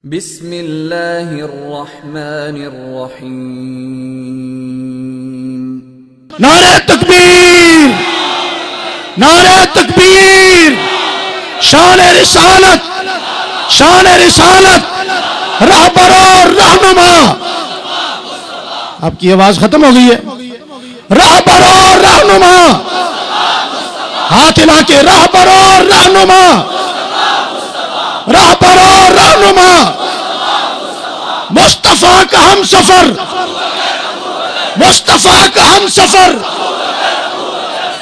بسم اللہ الرحمن الرحیم۔ نعرہ تکبیر، نعرہ تکبیر، شان رسالت، شان رسالت، رہبر اور رہنما۔ آپ کی آواز ختم ہو گئی ہے۔ رہبر اور رہنما، ہاتھ ہلا کے، رہبر اور رہنما، رہبر اور رہنما، مصطفیٰ کا ہم سفر، مصطفیٰ کا ہم سفر،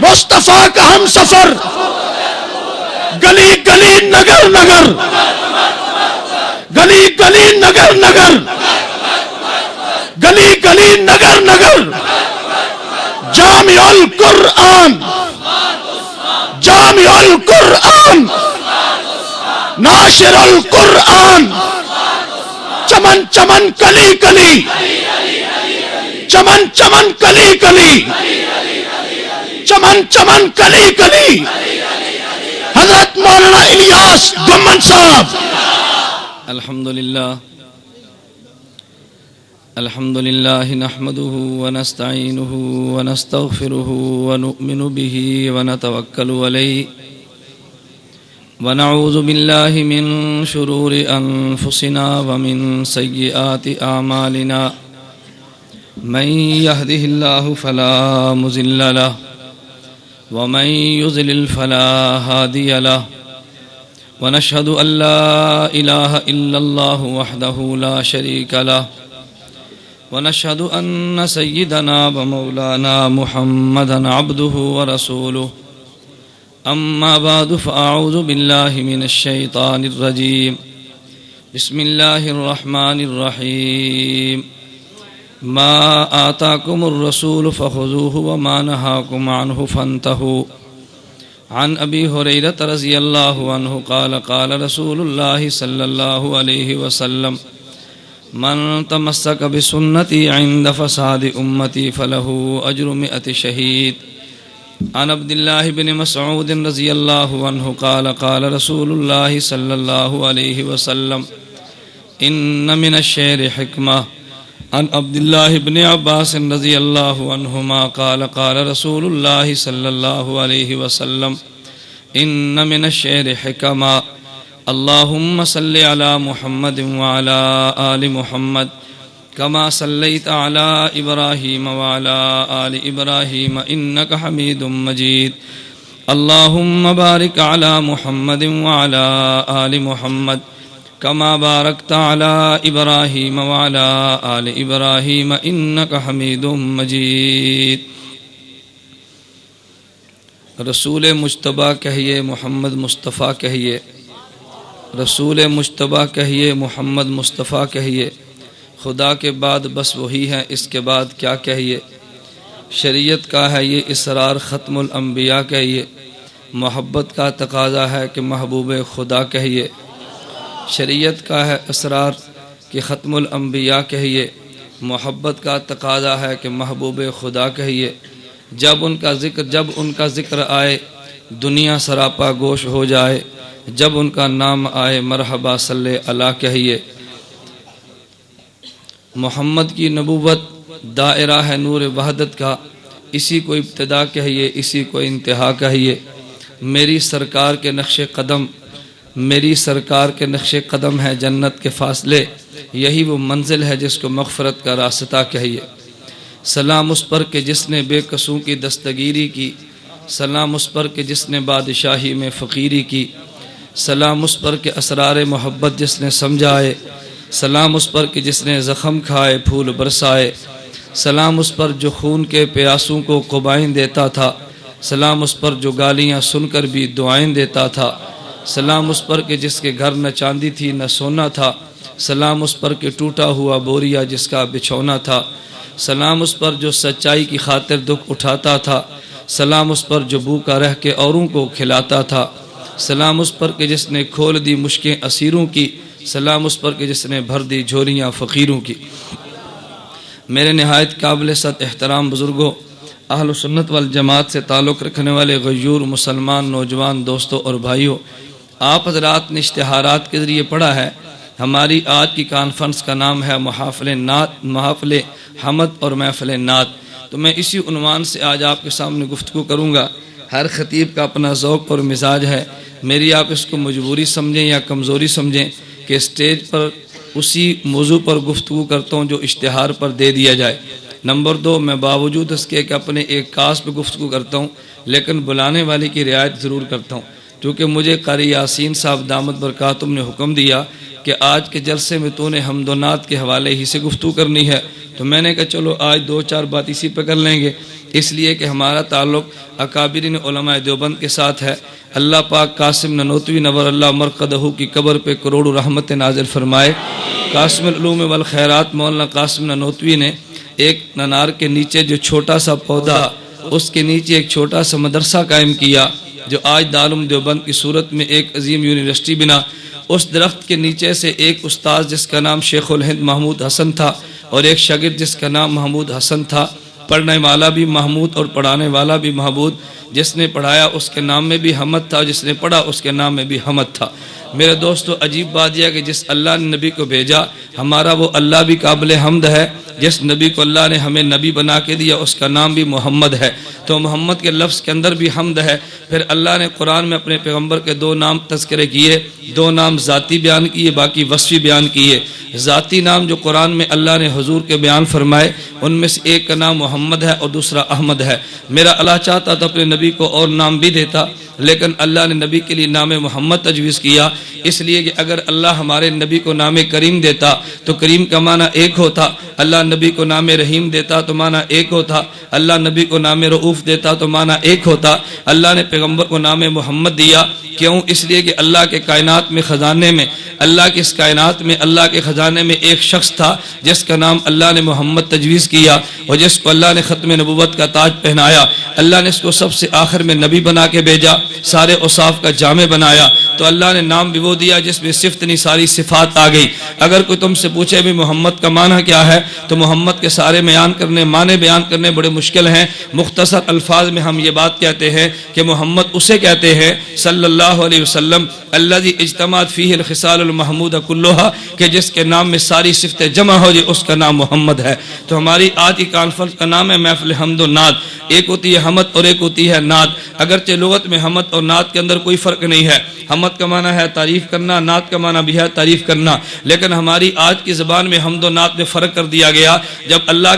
مصطفیٰ کا ہم سفر، گلی گلی نگر نگر، گلی گلی نگر نگر، گلی گلی نگر نگر، جامع القرآن، جامع القرآن، ناشر القرآن، چمن چمن کلی کلی، چمن چمن کلی کلی، چمن چمن کلی کلی، حضرت مولانا الیاس گمن صاحب۔ الحمدللہ نحمده ونستعینه ونستغفره ونؤمن به ونتوکل علیہ ونعوذ باللہ من شرور انفسنا ومن سیئات اعمالنا من يهده الله فلا مضل له ومن يضلل فلا هادي له ونشهد ان لا اله الا الله وحده لا شريك له ونشهد ان سيدنا ومولانا محمدا عبده ورسوله اما بعد فاعوذ بالله من الشيطان الرجيم بسم الله الرحمن الرحيم ما آتاكم الرسول فخذوه وما نهاكم عنه فانتهوا عن ابي هريرة رضي الله عنه قال قال رسول الله صلى الله عليه وسلم من تمسك بسنتي عند فساد امتي فله اجر 100 شهيد عن عبد الله بن مسعود رضي الله عنه قال قال رسول الله صلى الله عليه وسلم إن من الشعر حكمة عن عبد الله بن عباس رضي الله عنهما قال قال رسول الله صلى الله عليه وسلم إن من الشعر حكمة اللهم صل على محمد وعلى آل محمد كما صليت على إبراهيم وعلى آل إبراهيم إنك حميد مجيد اللهم بارك على محمد وعلى آل محمد كما باركت على إبراهيم وعلى آل إبراهيم إنك حميد مجيد۔ رسول مجتبیٰ کہیے، محمد مصطفیٰ کہیے، رسول مجتبیٰ کہیے، محمد مصطفیٰ کہیے، خدا کے بعد بس وہی ہے، اس کے بعد کیا کہیے۔ شریعت کا ہے یہ اسرار، ختم الانبیاء کہیے، محبت کا تقاضا ہے کہ محبوب خدا کہیے۔ شریعت کا ہے اسرار کہ ختم الانبیاء کہیے، محبت کا تقاضا ہے کہ محبوب خدا کہیے۔ جب ان کا ذکر آئے دنیا سراپا گوش ہو جائے، جب ان کا نام آئے مرحبا صلی اللہ کہیے۔ محمد کی نبوت دائرہ ہے نور وحدت کا، اسی کو ابتدا کہیے، اسی کو انتہا کہیے۔ میری سرکار کے نقش قدم، میری سرکار کے نقش قدم ہے جنت کے فاصلے، یہی وہ منزل ہے جس کو مغفرت کا راستہ کہیے۔ سلام اس پر کہ جس نے بے قصوں کی دستگیری کی، سلام اس پر کہ جس نے بادشاہی میں فقیری کی، سلام اس پر کہ اسرار محبت جس نے سمجھائے، سلام اس پر کہ جس نے زخم کھائے پھول برسائے، سلام اس پر جو خون کے پیاسوں کو قبائیں دیتا تھا، سلام اس پر جو گالیاں سن کر بھی دعائیں دیتا تھا، سلام اس پر کہ جس کے گھر نہ چاندی تھی نہ سونا تھا، سلام اس پر کہ ٹوٹا ہوا بوریا جس کا بچھونا تھا، سلام اس پر جو سچائی کی خاطر دکھ اٹھاتا تھا، سلام اس پر جو بھوکا رہ کے اوروں کو کھلاتا تھا، سلام اس پر کہ جس نے کھول دی مشکیں اسیروں کی، سلام اس پر کہ جس نے بھر دی جھولیاں فقیروں کی۔ میرے نہایت قابل صد احترام بزرگوں، اہل سنت والجماعت سے تعلق رکھنے والے غیور مسلمان نوجوان دوستوں اور بھائیوں، آپ حضرات نے اشتہارات کے ذریعے پڑھا ہے ہماری آج کی کانفرنس کا نام ہے محافل حمد اور محفل نعت۔ تو میں اسی عنوان سے آج آپ کے سامنے گفتگو کروں گا۔ ہر خطیب کا اپنا ذوق اور مزاج ہے، میری آپ اس کو مجبوری سمجھیں یا کمزوری سمجھیں کہ اسٹیج پر اسی موضوع پر گفتگو کرتا ہوں جو اشتہار پر دے دیا جائے۔ نمبر 2، میں باوجود اس کے کہ اپنے ایک کاس پہ گفتگو کرتا ہوں لیکن بلانے والے کی رعایت ضرور کرتا ہوں، کیونکہ مجھے قاری یاسین صاحب دامت برکاتہم نے حکم دیا کہ آج کے جلسے میں تو نے حمد و نعت کے حوالے ہی سے گفتگو کرنی ہے، تو میں نے کہا چلو آج 2-4 بات اسی پہ کر لیں گے، اس لیے کہ ہمارا تعلق اکابرین علماء دیوبند کے ساتھ ہے۔ اللہ پاک قاسم ننوتوی نور اللہ مرقدہ کی قبر پہ کروڑوں رحمت نازل فرمائے۔ قاسم العلوم والخیرات مولانا قاسم ننوتوی نے ایک ننار کے نیچے جو چھوٹا سا پودا، اس کے نیچے ایک چھوٹا سا مدرسہ قائم کیا جو آج دارالعلوم دیوبند کی صورت میں ایک عظیم یونیورسٹی بنا۔ اس درخت کے نیچے سے ایک استاد جس کا نام شیخ الہند محمود حسن تھا اور ایک شاگرد جس کا نام محمود حسن تھا، پڑھنے والا بھی محمود اور پڑھانے والا بھی محمود، جس نے پڑھایا اس کے نام میں بھی حمد تھا، جس نے پڑھا اس کے نام میں بھی حمد تھا۔ میرے دوستو، عجیب بات یہ کہ جس اللہ نے نبی کو بھیجا، ہمارا وہ اللہ بھی قابل حمد ہے۔ جس نبی کو اللہ نے ہمیں نبی بنا کے دیا اس کا نام بھی محمد ہے، تو محمد کے لفظ کے اندر بھی حمد ہے۔ پھر اللہ نے قرآن میں اپنے پیغمبر کے 2 نام تذکرے کیے، 2 نام ذاتی بیان کیے، باقی وصفی بیان کیے۔ ذاتی نام جو قرآن میں اللہ نے حضور کے بیان فرمائے، ان میں سے ایک کا نام محمد ہے اور دوسرا احمد ہے۔ میرا اللہ چاہتا تو اپنے نبی کو اور نام بھی دیتا، لیکن اللہ نے نبی کے لیے نام محمد تجویز کیا، اس لیے کہ اگر اللہ ہمارے نبی کو نام کریم دیتا تو کریم کا معنی ایک ہوتا، اللہ نبی کو نام رحیم دیتا تو معنی ایک ہوتا، اللہ نبی کو نام رؤوف دیتا تو معنی ایک ہوتا۔ اللہ نے پیغمبر کو نام محمد دیا، کیوں؟ اس لیے کہ اللہ کے کائنات میں خزانے میں، اللہ کی اس کائنات میں، اللہ کے خزانے میں ایک شخص تھا جس کا نام اللہ نے محمد تجویز کیا اور جس کو اللہ نے ختم نبوت کا تاج پہنایا۔ اللہ نے اس کو سب سے آخر میں نبی بنا کے بھیجا، سارے اوصاف کا جامع بنایا، تو اللہ نے نام بھی وہ دیا جس میں صفت نہیں ساری صفات آ گئی۔ اگر کوئی تم سے پوچھے بھی محمد کا معنی کیا ہے تو محمد کے سارے معنی بیان کرنے بڑے مشکل ہیں۔ مختصر الفاظ میں ہم یہ بات کہتے ہیں کہ محمد اسے کہتے ہیں صلی اللہ علیہ وسلم الذی اجتمعت فیہ الخصال المحمودہ کلھا، کہ جس کے نام میں ساری صفتیں جمع ہو جائے اس کا نام محمد ہے۔ تو ہماری آج کی کانفرنس کا نام ہے محفل حمد و نعت۔ ایک ہوتی ہے حمد اور ایک ہوتی ہے نعت۔ اگرچہ لغت میں حمد اور نعت کے اندر کوئی فرق نہیں ہے، حمد کا معنی ہے تعریف کرنا، نعت کا معنی بھی ہے تعریف کرنا، لیکن ہماری آج کی زبان میں حمد و نعت میں فرق کر دیا گیا۔ جب اللہ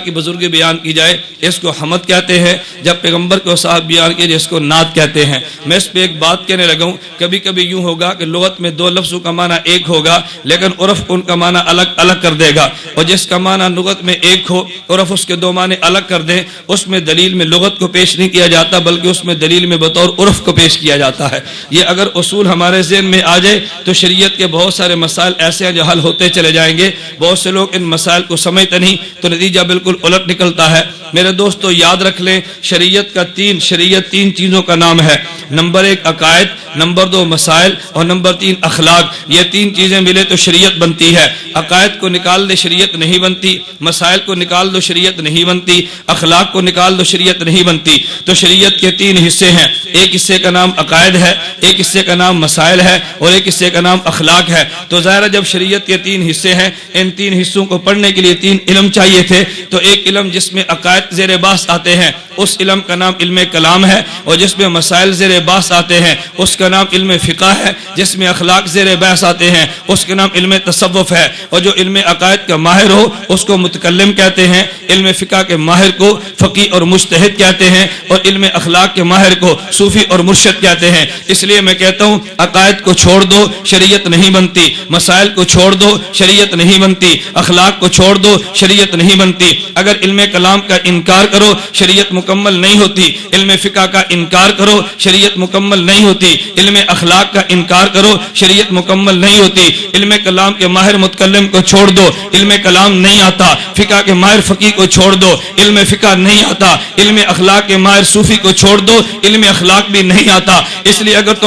کی بزرگی بیان کی جائے اس کو حمد کہتے ہیں، جب پیغمبر کو صاحب بیان کیے جس کو نعت کہتے ہیں۔ میں اس پہ ایک بات کہنے لگا ہوں، کبھی کبھی یوں ہوگا کہ لغت میں 2 لفظوں کا معنی ایک ہوگا لیکن عرف ان کا معنی الگ الگ کر دے گا، اور جس کا معنی لغت میں ایک ہو عرف اس کے 2 معنی الگ کر دیں، اس میں دلیل میں لغت کو پیش نہیں کیا جاتا بلکہ اس میں دلیل میں بطور عرف کو پیش کیا جاتا ہے۔ یہ اگر اصول ہمارے ذہن میں آ جائے تو شریعت کے بہت سارے مسائل ایسے ہیں جو حل ہوتے چلے جائیں گے۔ بہت سے لوگ ان مسائل کو سمجھتے نہیں تو نتیجہ بالکل الٹ نکلتا ہے۔ میرے دوستو یاد رکھ لیں، شریعت 3 چیزوں کا نام ہے۔ نمبر 1 عقائد، نمبر 2 مسائل اور نمبر 3 اخلاق۔ یہ 3 چیزیں ملے تو شریعت بنتی ہے۔ عقائد کو نکال دے شریعت نہیں بنتی، مسائل کو نکال دو شریعت نہیں بنتی، اخلاق کو نکال دو شریعت نہیں بنتی۔ تو شریعت کے 3 حصے ہیں، ایک حصے کا نام عقائد ہے، ایک حصے کا نام مسائل ہے اور ایک حصے کا نام اخلاق ہے۔ تو ظاہر جب شریعت کے 3 حصے ہیں، ان 3 حصوں کو پڑھنے کے لیے 3 علم چاہیے تھے، تو ایک علم جس میں عقائد زیر باس آتے ہیں اس علم کا نام علم کلام ہے، اور جس میں مسائل زیر باس آتے ہیں اس کا نام علم فقہ ہے، جس میں اخلاق زیر بحث آتے ہیں اس کا نام علم تصوف ہے، اور جو علم عقائد کا ماہر ہو اس کو متکلم کہتے ہیں، علم فقہ کے ماہر کو فقیہ اور مجتہد کہتے ہیں، اور علم اخلاق کے ماہر کو صوفی اور مرشد کہتے ہیں۔ اس لیے میں کہتا ہوں عقائد کو چھوڑ دو شریعت نہیں بنتی، مسائل کو چھوڑ دو شریعت نہیں بنتی، اخلاق کو چھوڑ دو شریعت نہیں بنتی۔ اگر علم کلام کا انکار کرو شریعت مکمل نہیں ہوتی، علم فقہ کا انکار کرو شریعت مکمل نہیں ہوتی، علم اخلاق کا انکار کرو شریعت مکمل نہیں ہوتی۔ علم کلام کے ماہر متکلم کو چھوڑ دو، علم کلام نہیں آتا، فقہ کے ماہر فقیہ کو چھوڑ دو، علم فقہ نہیں آتا، علم اخلاق کے ماہر صوفی کو چھوڑ دو، علم اخلاق بھی نہیں آتا۔ اس لیے اگر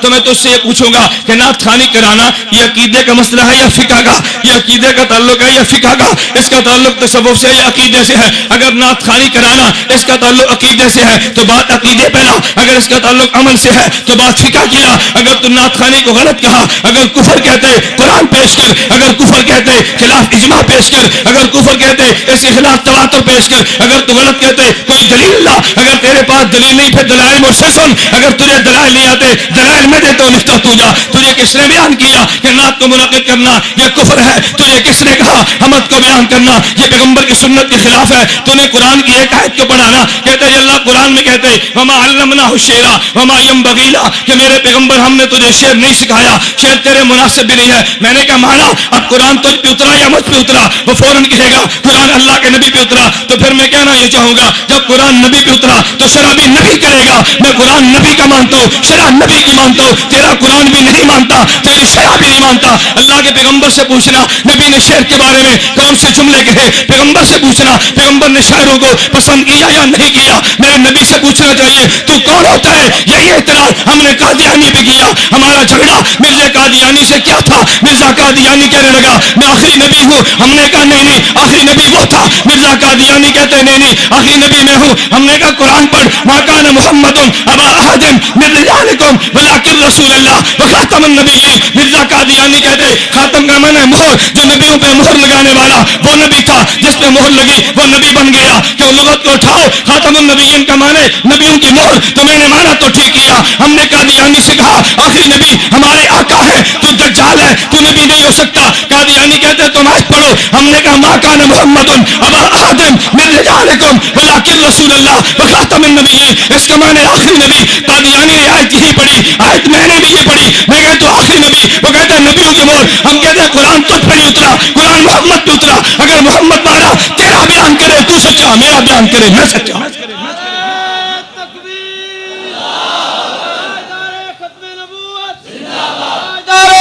تو میں تو اس سے یہ پوچھوں گا کہ نعت خوانی کرانا یہ عقیدے کا مسئلہ ہے یا فقہ کا؟ یہ عقیدے کا تعلق ہے یا فقہ کا؟ اس کا تعلق تصوف سے یا عقیدے سے ہے؟ اگر نعت خوانی کرانا اس کا تعلق عقیدے سے ہے تو بات عقیدے پہ لا، اگر اس کا تعلق عمل سے ہے تو بات فقہ کی لا۔ اگر تو نعت خوانی کو غلط کہا، اگر کفر کہتے قرآن پیش کر، اگر کفر کہتے خلاف اجماع پیش کر، اگر کفر کہتے اس کے خلاف تواتر پیش کر، اگر تو غلط کہتے کوئی دلیل لا۔ اگر تیرے پاس دلیل نہیں پھر دلائل مجھ سے سن، اگر تجھے دلائل نہیں آتے دلائل میں دیتا ہوں، لکھتا تو جا۔ تجھے کس نے بیان کیا کہ نعت کو منعقد کرنا یہ کفر ہے؟ تجھے کس نے کہا حمد کو بیان کرنا یہ پیغمبر کی سنت کے خلاف ہے؟ تو نے قرآن کی ایک آیت کو پڑھانا، کہتے ہیں اللہ قرآن میں کہتے وما علمناہ الشعر وما ينبغي له کہ میرے پیغمبر ہم نے تجھے شعر نہیں سکھایا، شعر تیرے مناسب بھی نہیں ہے۔ میں نے کہا مانا اب قرآن تجھ پہ اترا یا مجھ پہ اترا؟ وہ فوراً کہے گا قرآن اللہ کے نبی پہ اترا۔ تو پھر میں کہنا یہ چاہوں گا جب قرآن نبی پہ اترا تو شرع بھی نبی کرے گا۔ میں قرآن نبی کا مانتا ہوں، شرع نبی کی مانتا ہوں، تیرا قرآن بھی نہیں مانتا، تیری شرع بھی نہیں مانتا۔ اللہ کے پیغمبر سے پوچھنا نبی نے شعر کے بارے میں کون سے جملے کہے، پیغمبر سے پوچھنا پیغمبر نے شاعروں کو پسند کیا یا نہیں کیا۔ میرے نبی سے پوچھنا چاہیے تو کون ہوتا ہے؟ یہی اعتراض ہم نے قادیانی پہ کیا۔ ہمارا جھگڑا مرزا قادیانی سے کیا تھا؟ مرزا قادیانی کہنے لگا میں آخری نبی ہوں، ہم نے کہا نہیں نہیں آخری نبی وہ تھا۔ مرزا قادیانی کہتے نہیں نہیں آخری نبی میں ہوں، ہم نے کہا قرآن پڑھ ما کان محمد ابا احد من رجالکم ولکن رسول اللہ وخاتم النبیین۔ مرزا قادیانی کہتے خاتم کا معنی ہے مہر، جو نبیوں پہ مہر لگانے والا وہ نبی تھا، جس پہ مہر لگی وہ نبی بن گیا۔ کہ لغت کو اٹھاؤ، خاتم النبیین کا معنی نبیوں کی مہر، تو میں نے مانا تو ٹھیک کیا۔ ہم نے قادیانی سے کہا آخری نبی ہمارے آقا ہے، تو دجال ہے، تو نبی نہیں ہو سکتا۔ قادیانی کہتے تم آج پڑھو، ہم نے کہا ما کان محمد ابا احد من رجالکم ولکن رسول اللہ وخاتم النبیین۔ اس کا معنی آخری نبی۔ قادیانی نے آیت یہی پڑھی، آیت میں نے بھی یہ پڑھی، میں کہتا ہوں آخری نبی، وہ کہتے ہیں نبیوں کی مہر۔ ہم کہتے ہیں قرآن تجھ پہ نہیں اترا، قرآن محمد پہ اترا۔ اگر محمد مانا تیرا بیان کرے تو سچا، میرا بیان کرے میں سچا۔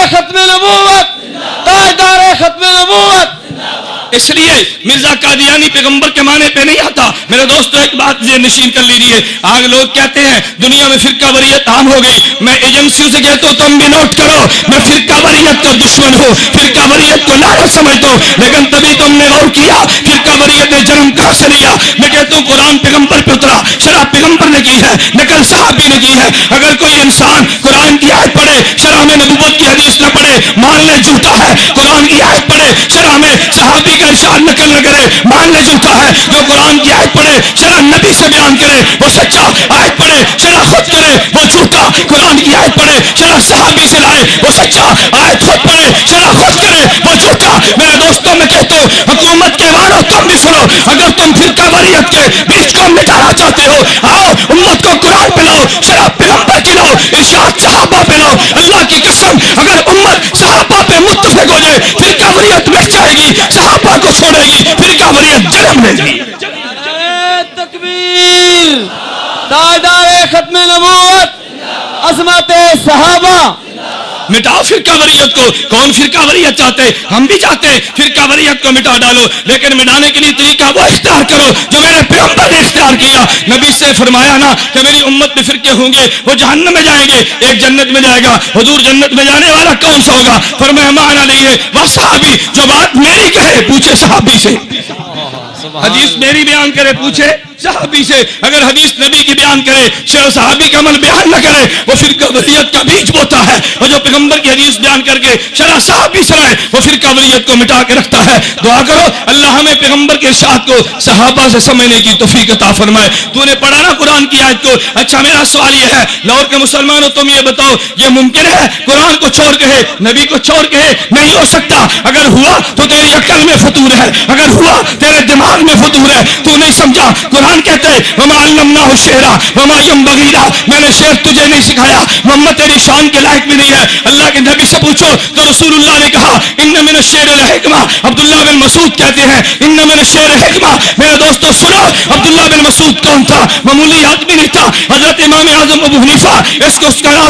ختم نبوت، تاجدار ختم نبوت۔ اس لیے مرزا قادیانی پیغمبر کے معنی پہ نہیں آتا۔ میرے دوستو ایک بات یہ نشین کر لیجئے، آج لوگ کہتے ہیں دنیا میں فرقہ واریت عام ہو گئی۔ میں ایجنسیوں سے کہتا ہوں تم بھی نوٹ کرو، میں فرقہ واریت کا دشمن ہوں، فرقہ واریت کو لعنت سمجھتا ہوں، لیکن تبھی تم نے غور کیا فرقہ واریت نے جنم کہاں سے لیا۔ میں کہتا ہوں قرآن پیغمبر پہ اترا، شرع پیغمبر نے کی ہے، نقل صحابی نے کی ہے۔ اگر کوئی انسان قرآن کی آیت پڑھے شرع میں نبوت کی حدیث نہ پڑھے مان لے جھوٹا ہے، قرآن کی آیت پڑھے شرع میں صحابی کا ارشاد نقل نہ کرے مان لے جھوٹا ہے۔ جو قرآن کی آیت پڑھے شرع نبی سے بیان کرے وہ سچا، آیت پڑھے شرع خود کرے وہ جھوٹا۔ قرآن کی آیت پڑھے شرع صحابی سے لائے وہ سچا، آیت خود پڑھے شرع خود کرے وہ جھوٹا۔ میرے دوستوں میں کہتا ہوں حکومت کے وانوں تم بھی سنو، اگر تم فرقہ واریت کے بیچ کو مٹانا چاہتے ہو آؤ امت کو قرآن پہ لاؤ، شرع پیغمبر کی لاؤ، ارشاد صحابہ پہ لاؤ۔ اللہ کی قسم اگر امت صحابہ پہ متفق ہو جائے فرقہ واریت مٹ جائے گی، صحابہ کو چھوڑے گی، فرقہ واریت جنم لے گی۔ تکبیر، تاجدار ختم نبوت، عظمت صحابہ۔ مٹاؤ فرقہ واریت کو۔ کون فرقہ واریت چاہتے؟ ہم بھی چاہتے ہیں فرقہ واریت کو مٹا ڈالو، لیکن مٹانے کے لیے طریقہ وہ اختیار کرو جو میرے پیغمبر نے اختیار کیا۔ نبی سے فرمایا نا کہ میری امت میں فرقے ہوں گے، وہ جہنم میں جائیں گے، ایک جنت میں جائے گا۔ حضور جنت میں جانے والا کون سا ہوگا؟ فرمایا مانا نہیں ہے وہ صحابی جو بات میری کہے پوچھے صحابی سے، حدیث میری بیان کرے پوچھے صحابی سے۔ اگر حدیث نبی کی بیان کرے شرع صحابی کا عمل بیان نہ کرے وہ فرقہ واریت کا بیج بوتا ہے، اور جو پیغمبر کی حدیث بیان کر کے شرع صحابی سے لائے وہ فرقہ واریت کو مٹا کے رکھتا ہے۔ دعا کرو اللہ ہمیں پیغمبر کے ارشاد کو صحابہ سے سمجھنے کی توفیق عطا فرمائے۔ تو نے پڑھا نا قرآن کی آیت کو؟ اچھا میرا سوال یہ ہے لاہور کے مسلمانوں تم یہ بتاؤ یہ ممکن ہے قرآن کو چھوڑ کہے نبی کو چھوڑ کہے؟ نہیں ہو سکتا۔ اگر ہوا تو تیری عقل میں فطور ہے، اگر ہوا تیرے دماغ میں فطور ہے، تو نہیں سمجھا۔ قرآن کہتے ہیں وما علمناہ الشعر وما ينبغي له، میں نے شعر تجھے نہیں سکھایا، محمد تیری شان کے لائق بھی نہیں ہے۔ اللہ کے نبی سے پوچھو تو رسول اللہ نے کہا ان من الشعر لحکمہ۔ عبداللہ بن مسعود کہتے ہیں ان من الشعر حکمہ۔ میرے دوستو سنو عبداللہ بن مسعود کون تھا؟ معمولی آدمی نہیں تھا، حضرت امام اعظم ابو حنیفہ اس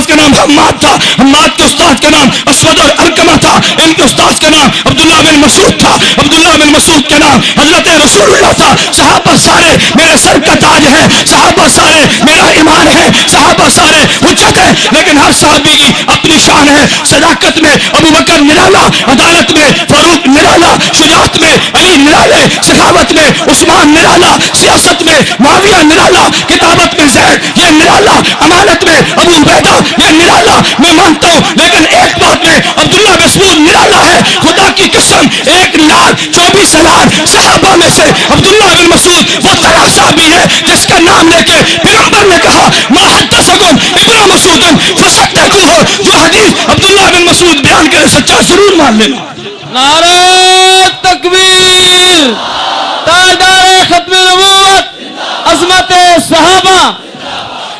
کا نام حماد تھا، حماد کے استاد کا نام اسود اور علقمہ تھا، ان کے استاد کا نام عبداللہ بن مسعود تھا، عبداللہ بن مسعود کا نام حضرت رسول اللہ تھا۔ صحابہ سارے میرے سر کا تاج ہے، صحابہ سارے میرا ایمان ہے، صحابہ سارے حجت ہے، لیکن ہر صحابی کی اپنی شان ہے. صداقت میں ابو بکر نرالا، عدالت میں فاروق نرالا، شجاعت میں علی نرالے، سخاوت میں عثمان نرالا، سیاست میں معاویہ نرالا، کتابت میں زید یہ نرالا، امانت میں ابو عبیدہ یہ نرالا. میں مانتا ہوں لیکن ایک بات میں عبداللہ بن مسعود نرالا ہے. خدا کی قسم 1,24,000 صحابہ میں سے عبداللہ بن مسعود وہ طرح صحابی ہے جس کا نام لے کے پیغمبر نے کہا ما حدثکم ابن مسعود فصدقوه. جو حدیث عبداللہ بن مسعود بیان کرے سچا ضرور مان لینا. نعرہ تکبیر، تاجدار ختم نبوت، عظمت صحابہ.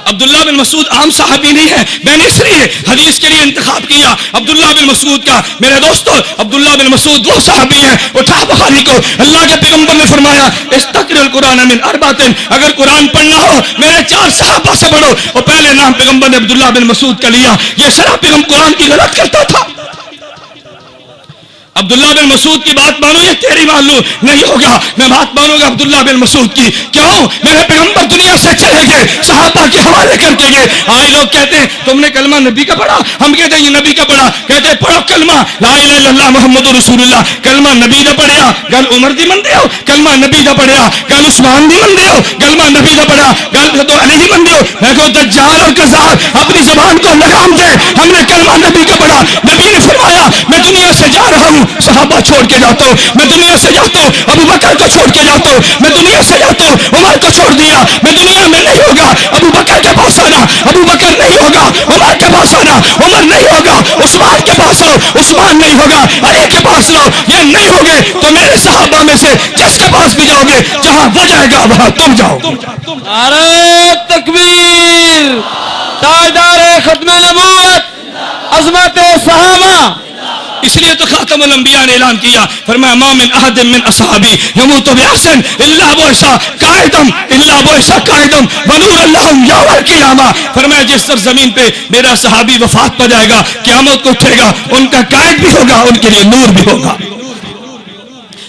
عبداللہ بن مسعود عام صحابی نہیں ہے. میں نے اس لیے حدیث کے لیے انتخاب کیا عبداللہ بن مسعود کا. میرے دوستو عبداللہ بن مسعود وہ صحابی ہیں. اٹھا بخاری کو اللہ کے پیغمبر نے فرمایا استقر القرآن من اربعۃ، اگر قرآن پڑھنا ہو میرے 4 صحابہ سے پڑھو. اور پہلے نام پیغمبر نے عبداللہ بن مسعود کا لیا. یہ سرا پیغمبر قرآن کی غلط کرتا تھا. عبداللہ بن مسعود کی بات مانو یہ تیری مان لوں نہیں ہوگا. میں بات مانوں گا عبداللہ بن مسعود کی. کیوں؟ میرے پیغمبر دنیا سے چلے گئے صحابہ کے حوالے کر کے گئے. آج لوگ کہتے ہیں تم نے کلمہ نبی کا پڑھا، ہم کہتے ہیں یہ نبی کا پڑھا. کہتے ہیں پڑھو کلمہ لا الہ الا اللہ محمد رسول اللہ. کلمہ نبی دا پڑھیا گل عمر دی من دیو، کلمہ نبی دا پڑھیا گل عثمان دی من دیو، کلمہ نبی دا پڑھا گل تو علی دی من دیو. میں کہوں دجال اور کذاب اپنی زبان کو لگام دے. ہم نے کلمہ نبی کا پڑھا. نبی نے فرمایا میں دنیا سے جا رہا ہوں صحابہ چھوڑ کے جاتا ہوں. میں دنیا سے جاتا ہوں ابو بکر کو چھوڑ کے جاتا ہوں. میں دنیا سے جاتا ہوں عمر کو چھوڑ دیا. میں دنیا میں نہیں ہوگا ابو بکر کے پاس آنا، ابو بکر نہیں ہوگا عمر کے پاس آنا، عمر نہیں ہوگا عثمان کے پاس آؤ، عثمان نہیں ہوگا علی کے پاس لاؤ. یہ نہیں ہوگے تو میرے صحابہ میں سے جس کے پاس بھی جاؤ گے جہاں وہ جائے گا وہاں تم جاؤ. نعرہ تکبیر، تاجدار ختم نبوت، عظمت صحابہ. اس لیے تو خاتم الانبیاء نے اعلان کیا فرمایا ما من احد من اصحابی یموت باحسن الا بعث قائدم الا بعث قائدم ونور اللہم یوم القیامہ. فرمایا جس سرزمین پہ میرا صحابی وفات پا جائے گا قیامت کو اٹھے گا ان کا قائد بھی ہوگا، ان کے لیے نور بھی ہوگا.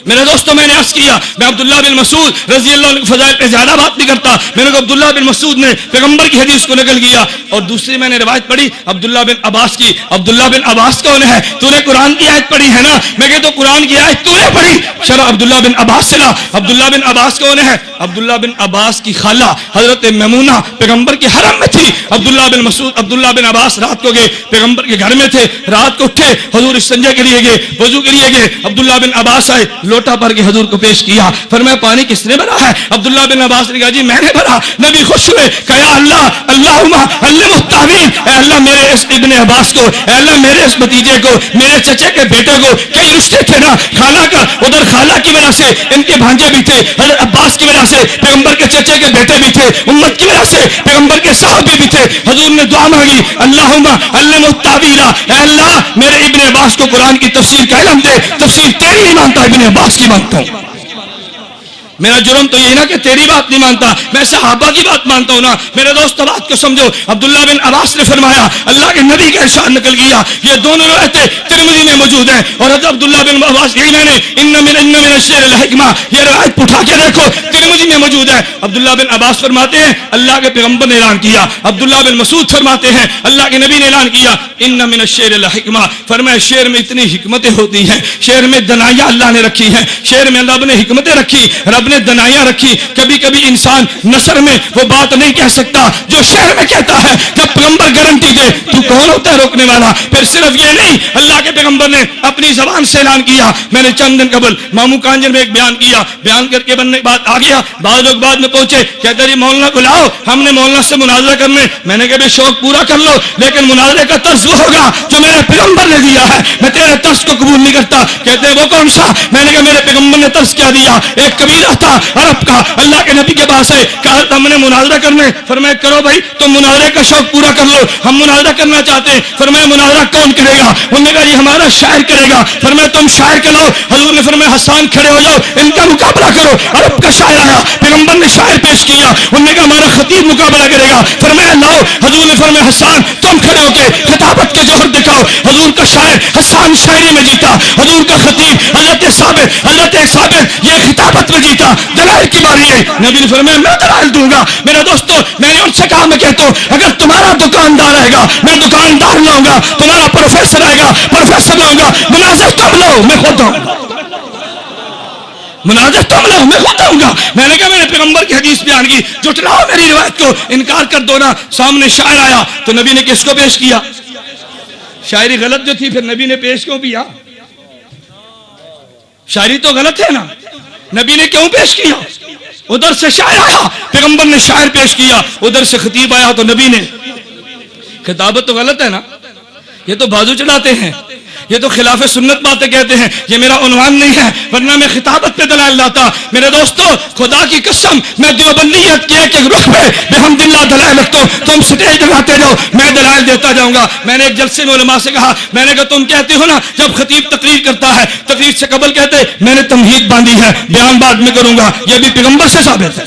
میرے دوستوں میں نے عرض کیا میں عبداللہ بن مسعود رضی اللہ عنہ فضائل پہ زیادہ بات نہیں کرتا. میں نے کہا عبداللہ بن مسعود نے پیغمبر کی حدیث کو نقل کیا. اور دوسری میں نے روایت پڑھی عبداللہ بن عباس کی. عبداللہ بن عباس کون ہے؟ تو نے قرآن کی آیت پڑھی ہے نا. میں کہتا ہوں قرآن کی آیت تو نے پڑھی. شرح عبداللہ بن عباس سے لا. عبداللہ بن عباس کون ہے؟ عبداللہ بن عباس کی خالہ حضرت میمونہ پیغمبر کے حرم میں تھی. عبداللہ بن مسعود عبداللہ بن عباس رات کو گئے پیغمبر کے گھر میں تھے. رات کو اٹھے حضور استنجا کے لیے گئے، وضو کے لیے گئے. عبداللہ بن عباس آئے لوٹا بھر کے حضور کو پیش کیا. فرمایا پانی کس نے بھرا ہے؟ عبداللہ بن عباس نے کہا جی میں نے بھرا. نبی خوش ہوئے کہ یا اللہ اللہم علم التعویل، اے اللہ میرے اس ابن عباس کو، اے اللہ میرے اس بھتیجے کو، میرے چچے کے بیٹے کو. کئی رشتے تھے نا خالہ کا، ادھر خالہ کی وجہ سے ان کے بھانجے بھی تھے، حضرت عباس کی وجہ سے پیغمبر کے چچے کے بیٹے بھی تھے، امت کی وجہ سے پیغمبر کے صحابی بھی تھے. حضور نے دعا مانگی اللہم علم التعویل، اے اللہ میرے ابن عباس کو قرآن کی تفسیر کا علم دے. تفسیر تیری نہیں مانتا ابن عباس کی مانتا ہوں. میرا جرم تو یہ نا کہ تیری بات نہیں مانتا، میں صحابہ کی بات مانتا ہوں نا. میرے دوست بات کو سمجھو. عبداللہ بن عباس نے فرمایا اللہ کے نبی کا ارشاد نکل گیا. یہ دونوں روایتیں ترمذی میں موجود ہیں. اور حضرت عبداللہ بن عباس یہی میں نے ان من الشعر الحکمہ یہ روایت اٹھا کے دیکھو ترمذی میں موجود ہے. عبداللہ بن عباس فرماتے ہیں اللہ کے پیغمبر نے اعلان کیا. عبداللہ بن مسعود فرماتے ہیں اللہ کے نبی نے اعلان کیا ان من الشعر الحکمہ. فرمایا شعر میں اتنی حکمتیں ہوتی ہیں، شعر میں دنائیاں اللہ نے رکھی ہیں، شعر میں اللہ نے حکمتیں رکھی، رب نے دنائیاں رکھی. کبھی کبھی انسان نثر میں وہ بات نہیں کہہ سکتا جو شعر میں کہتا ہے. جب پیغمبر گارنٹی دے تو کون ہوتا ہے روکنے والا؟ پھر صرف یہ نہیں اللہ کے پیغمبر نے اپنی زبان سے اعلان کیا. میں نے چند دن قبل مامو کانجن میں ایک بیان کیا، بیان کر کے بننے بات آ گیا. بعض لوگ بعد میں پہنچے کہتے جی مولانا کو لاؤ ہم نے مولانا سے مناظرہ کرنے. میں نے کہا شوق پورا کر لو لیکن مناظرے کا طرز وہ ہوگا جو میرے پیغمبر نے دیا ہے. میں تیرے طرز کو قبول نہیں کرتا. کہتے وہ کون سا؟ میں نے کہا میرے پیغمبر نے طرز کیا دیا. ایک قبیلہ تھا عرب کا اللہ کے نبی کے پاس ہے، کہا ہم نے مناظرہ کرنے. فرمایا کرو بھائی تم مناظرے کا شوق پورا کر لو، ہم مناظرہ کرنا چاہتے ہیں. فرمایا مناظرہ کون کرے گا؟ انہوں نے کہا یہ ہمارا شاعر کرے گا. فرمایا تم شاعر کے لاؤ. حضور نے فرمایا حسان کھڑے ہو جاؤ ان کا مقابلہ کرو. عرب کا شاعر آیا، پیغمبر نے شاعر پیش کیا. انہوں نے کہا ہمارا خطیب مقابلہ کرے گا. فرمایا لاؤ. حضور نے فرمایا حسان تم کھڑے ہو کے خطابت کے جوہر دکھاؤ. حضور کا شاعر حسان شاعری میں جیتا، حضور کا خطیب حضرت ثابت یہ خطابت میں جیتا. دلائل کی باری ہے. نبی نے فرمایا میں دلائل دوں گا. میرے دوستو میں نے ان سے کہا میں کہتا ہوں اگر تمہارا دکاندار رہے گا گا، میں دکاندار لاؤں گا، تمہارا پروفیسر آئے گا، پروفیسر لاؤں گا، مناظر تم لاؤ میں خود آؤں گا، مناظر تم لاؤ میں خود آؤں گا۔ میں نے کہا میں نے پیغمبر کی حدیث بیان کی، جھٹلاؤ میری روایت کو، انکار کر دو نا۔ سامنے شاعر آیا تو نبی نے کس کو پیش کیا؟ شاعری غلط جو تھی پھر نبی نے پیش کیوں کیا؟ شاعری تو غلط ہے نا، نبی نے کیوں پیش کیا؟ ادھر سے شاعر آیا، پیغمبر نے شاعر پیش کیا، ادھر سے خطیب آیا تو نبی نے۔ خطابت تو غلط ہے نا، یہ تو بازو چڑھاتے ہیں، یہ تو خلاف سنت باتیں کہتے ہیں، یہ میرا عنوان نہیں ہے، ورنہ میں خطابت پہ دلائل لاتا۔ میرے دوستو خدا کی قسم میں دیوبندیت کے ایک رخ پہ بحمداللہ دلائل رکھتا ہوں، تم سٹیج لگاتے جاؤ میں دلائل دیتا جاؤں گا۔ میں نے ایک جلسے میں علماء سے کہا، میں نے کہا تم کہتے ہو نا جب خطیب تقریر کرتا ہے، تقریر سے قبل کہتے میں نے تمہید باندھی ہے، بیان بعد میں کروں گا، یہ بھی پیغمبر سے ثابت ہے۔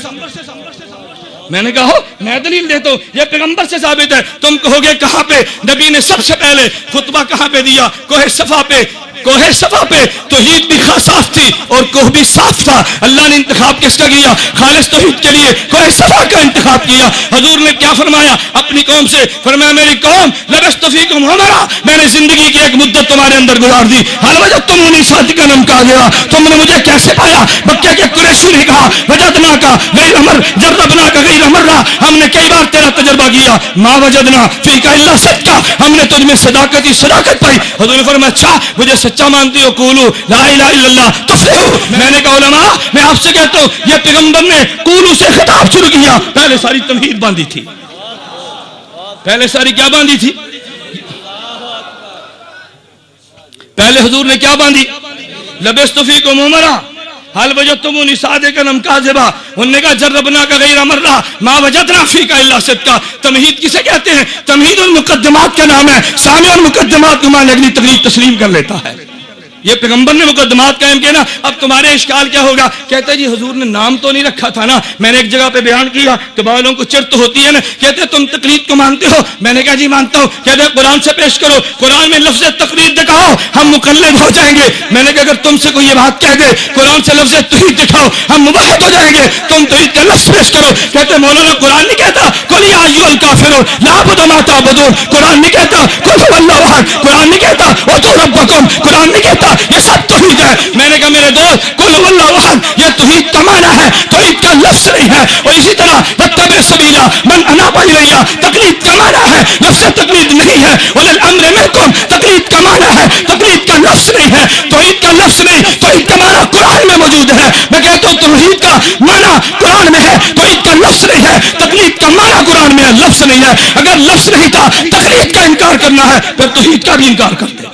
میں نے کہا میں دلیل دیتا ہوں یہ پیغمبر سے ثابت ہے۔ تم کہو گے کہاں پہ؟ نبی نے سب سے پہلے خطبہ کہاں پہ دیا؟ کوہ صفا پہ۔ کوہ صفا پہ توحید بھی صاف تھی اور کوہ بھی صاف تھا۔ اللہ نے انتخاب کس کا کیا؟ خالص توحید کے لیے کوہ صفا کا انتخاب کیا۔ حضور نے کیا فرمایا اپنی قوم سے؟ فرمایا میری قوم لبثت فیکم عمرا، میں نے زندگی کی ایک مدت تمہارے اندر گزار دی، حل وجدتمونی صادقا ام کاذبا، تم نے مجھے کیسے پایا؟ مکہ کے قریشی نے کہا وجدنا کا غیر امر جربنا کا غیر امرا، ہم نے کئی بار تیرا تجربہ کیا، ما وجدنا فیک الا صدقا، ہم نے تجھ میں صداقت ہی صداقت پائی۔ حضور نے فرمایا اچھا مجھے سچا مانتی ہو؟ قولو لا الہ الا اللہ تفلحوا۔ میں نے کہا علماء میں آپ سے کہتا ہوں یہ پیغمبر نے قولو سے خطاب شروع کیا، پہلے ساری تمہید باندھی تھی، پہلے ساری کیا باندھی تھی؟ پہلے حضور نے کیا باندھی؟ لبثت فیکم عمرا حل وجدتمونی صادقا ام کاذبا، انہوں نے کہا جربنا کا غیر امرا ما وجدنا فیک الا صدقا۔ تمہید کسے کہتے ہیں؟ تمہید المقدمات کا نام ہے، سامع المقدمات کو اگلی تقریر تسلیم کر لیتا ہے۔ یہ پیغمبر نے مقدمات قائم کیا نا۔ اب تمہارے اشکال کیا ہوگا؟ کہتے جی حضور نے نام تو نہیں رکھا تھا نا، میں نے ایک جگہ پہ بیان کیا تو والوں کو چرت ہوتی ہے نا، کہتے تم تقلید کو مانتے ہو؟ میں نے کہا جی مانتا ہوں۔ کہتے قرآن سے پیش کرو، قرآن میں لفظ تقلید دکھاؤ ہم مقلد ہو جائیں گے۔ میں نے کہا اگر تم سے کوئی یہ بات کہہ دے قرآن سے لفظ توحید دکھاؤ ہم موحد ہو جائیں گے، تم توحید کا لفظ پیش کرو۔ کہتے مولانا قرآن نہیں کہتا قل یا ایھا الکافرون لا اعبد ما تعبدون، قرآن نہیں کہتا قل ھو اللہ احد، قرآن نہیں کہتا ادعوا ربکم، قرآن نہیں کہتا یہ سب توحید ہے۔ میں نے کہا میرے دوست قل ھو اللہ احد یہ توحید کا معنی ہے، توحید کا لفظ نہیں ہے۔ اور اسی طرح واتبع سبیل من اناب الی، تقلید کا معنی ہے، لفظ تقلید نہیں ہے۔ اولي الامر منکم تقلید کا معنی ہے، تقلید کا لفظ نہیں ہے، توحید کا لفظ نہیں، توحید کا معنی قرآن میں موجود ہے۔ میں کہتا ہوں توحید کا معنی قرآن میں ہے، توحید کا لفظ نہیں ہے، تقلید کا معنی قرآن میں ہے، لفظ نہیں ہے۔ اگر لفظ نہیں تھا تقلید کا انکار کرنا ہے پھر توحید کا بھی انکار کرتے،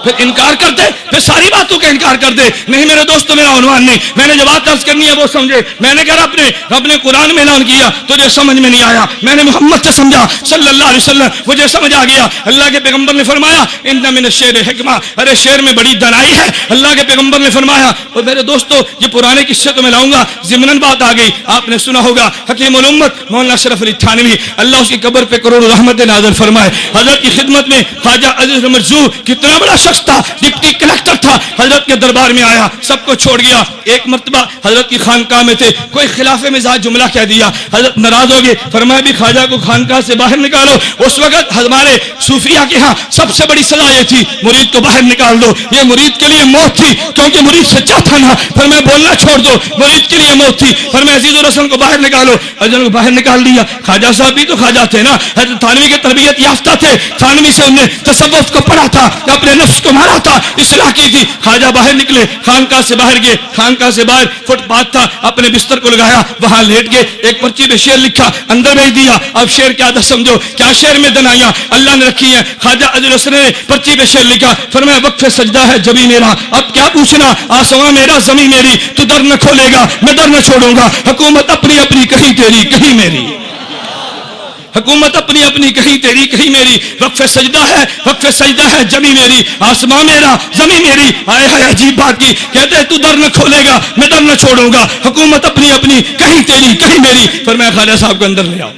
پھر انکار کرتے، پھر ساری باتوں کا انکار کر دے۔ نہیں میرے دوستو میرا عنوان نہیں، میں نے جو بات عرض کرنی ہے وہ سمجھے۔ میں نے کہا رب نے قرآن میں اعلان کیا تجھے سمجھ میں نہیں آیا، میں نے محمد سے سمجھا صلی اللہ علیہ وسلم، مجھے سمجھ آ گیا۔ اللہ کے پیغمبر نے فرمایا ان من الشعر حکمہ، ارے شعر میں بڑی دانائی ہے، اللہ کے پیغمبر نے فرمایا۔ اور میرے دوستو یہ پرانے قصے تو میں لاؤں گا، ضمناً بات آ گئی، آپ نے سنا ہوگا حکیم الامت مولانا اشرف علی تھانوی اللہ اس کی قبر پہ کروڑ رحمت نازل فرمائے، حضرت کی خدمت میں خواجہ عزیز مرزوق کتنا بڑا شخص تھا، ڈپٹی کلکٹر تھا، حضرت کے دربار میں آیا، سب کو چھوڑ گیا۔ ایک مرتبہ حضرت کی خانقاہ میں تھے، کوئی خلاف مزاج جملہ کہہ دیا، حضرت ناراض ہو گئے، فرمایا بھی خواجہ کو خانقاہ سے باہر نکالو۔ اس وقت ہمارے صوفیہ کے ہاں سب سے بڑی سزا یہ تھی مرید کو باہر نکال دو، یہ مرید کے لیے موت تھی کیونکہ مرید سچا تھا نا، فرمایا بولنا چھوڑ دو، مرید کے لیے موت تھی، فرمایا عزیز الرسول کو باہر نکالو، حضرت کو باہر نکال دیا۔ خواجہ صاحب بھی تو خواجہ تھے نا، حضرت تھانوی کے تربیت یافتہ تھے، تھانوی سے انہوں نے تصوف کو پڑھا تھا، اپنے نفس کو مارا تھا، اصلاح کی تھی۔ خواجہ باہر نکلے، خانقاہ سے باہر گئے، خانقاہ سے باہر فٹ پاتھ تھا، اپنے بستر کو لگایا، وہاں لیٹ گئے، ایک پرچی پہ شعر لکھا، اندر بھیج دیا۔ اب شعر کیا تھا سمجھو، کیا شعر میں دنائیاں اللہ نے رکھی ہیں۔ خواجہ عزیز الرسول نے پرچی پہ شعر لکھا، فرمایا وقف سجدہ ہے جبی میرا، اب کیا پوچھنا، آسمان میرا زمین میری، تو در نہ کھولے گا میں در نہ چھوڑوں گا، حکومت اپنی اپنی کہیں تیری کہیں میری، حکومت اپنی اپنی کہیں تیری کہیں میری، وقف سجدہ ہے وقف سجدہ ہے جمی میری، آسمان میرا زمین میری۔ آئے ہے عجیب بات کی، کہتے ہیں تو در نہ کھولے گا میں در نہ چھوڑوں گا، حکومت اپنی اپنی کہیں تیری کہیں میری۔ فرمایا خواجہ صاحب کو اندر لے آؤ۔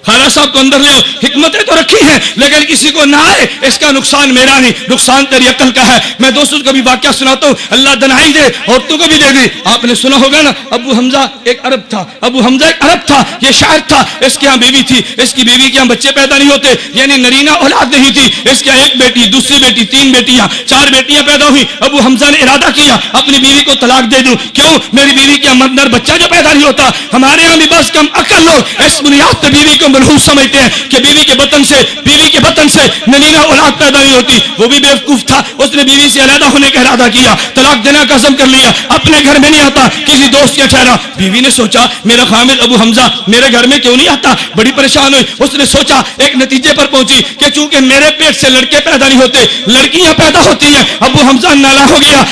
خالہ صاحب کو اندر لے آؤ، حکمتیں تو رکھی ہیں لیکن کسی کو نہ آئے اس کا نقصان میرا نہیں، نقصان تیری عقل کا ہے۔ میں دوستوں کو بھی واقعہ سناتا ہوں، اللہ دنائی دے عورتوں کو بھی دے دی۔ آپ نے سنا ہوگا نا، ابو حمزہ ایک عرب تھا، ابو حمزہ ایک عرب تھا، یہ شاعر تھا، اس کے یہاں بیوی تھی، اس کی بیوی کے یہاں بچے پیدا نہیں ہوتے، یعنی نرینہ اولاد نہیں تھی، اس کے ایک بیٹی، دوسری بیٹی، 3 بیٹیاں، 4 بیٹیاں پیدا ہوئی۔ ابو حمزہ نے ارادہ کیا اپنی بیوی کو طلاق دے دوں، کیوں؟ میری بیوی کے یہاں مردر بچہ جو پیدا نہیں ہوتا۔ ہمارے یہاں بھی بس کم عقل لوگ اس بنیاد پہ بیوی کو منحوس سمجھتے ہیں کہ بیوی کے بطن سے نرینہ اولاد پیدا نہیں ہوتی۔ وہ بھی بیوقوف تھا، اس نے بیوی سے علیحدہ ہونے کا ارادہ کیا، طلاق دینے کا عزم کر لیا، اپنے گھر میں نہیں آتا، کسی دوست کے ٹھہرا۔ بیوی نے سوچا میرا خامد ابو حمزہ میرے گھر میں کیوں نہیں آتا، بڑی پریشان ہوئی۔ اس نے سوچا، ایک نتیجے پر پہنچی کہ چونکہ میرے پیٹ سے لڑکے پیدا نہیں ہوتے، لڑکیاں پیدا ہوتی ہیں۔ ابو حمزہ نالا ہو گیا،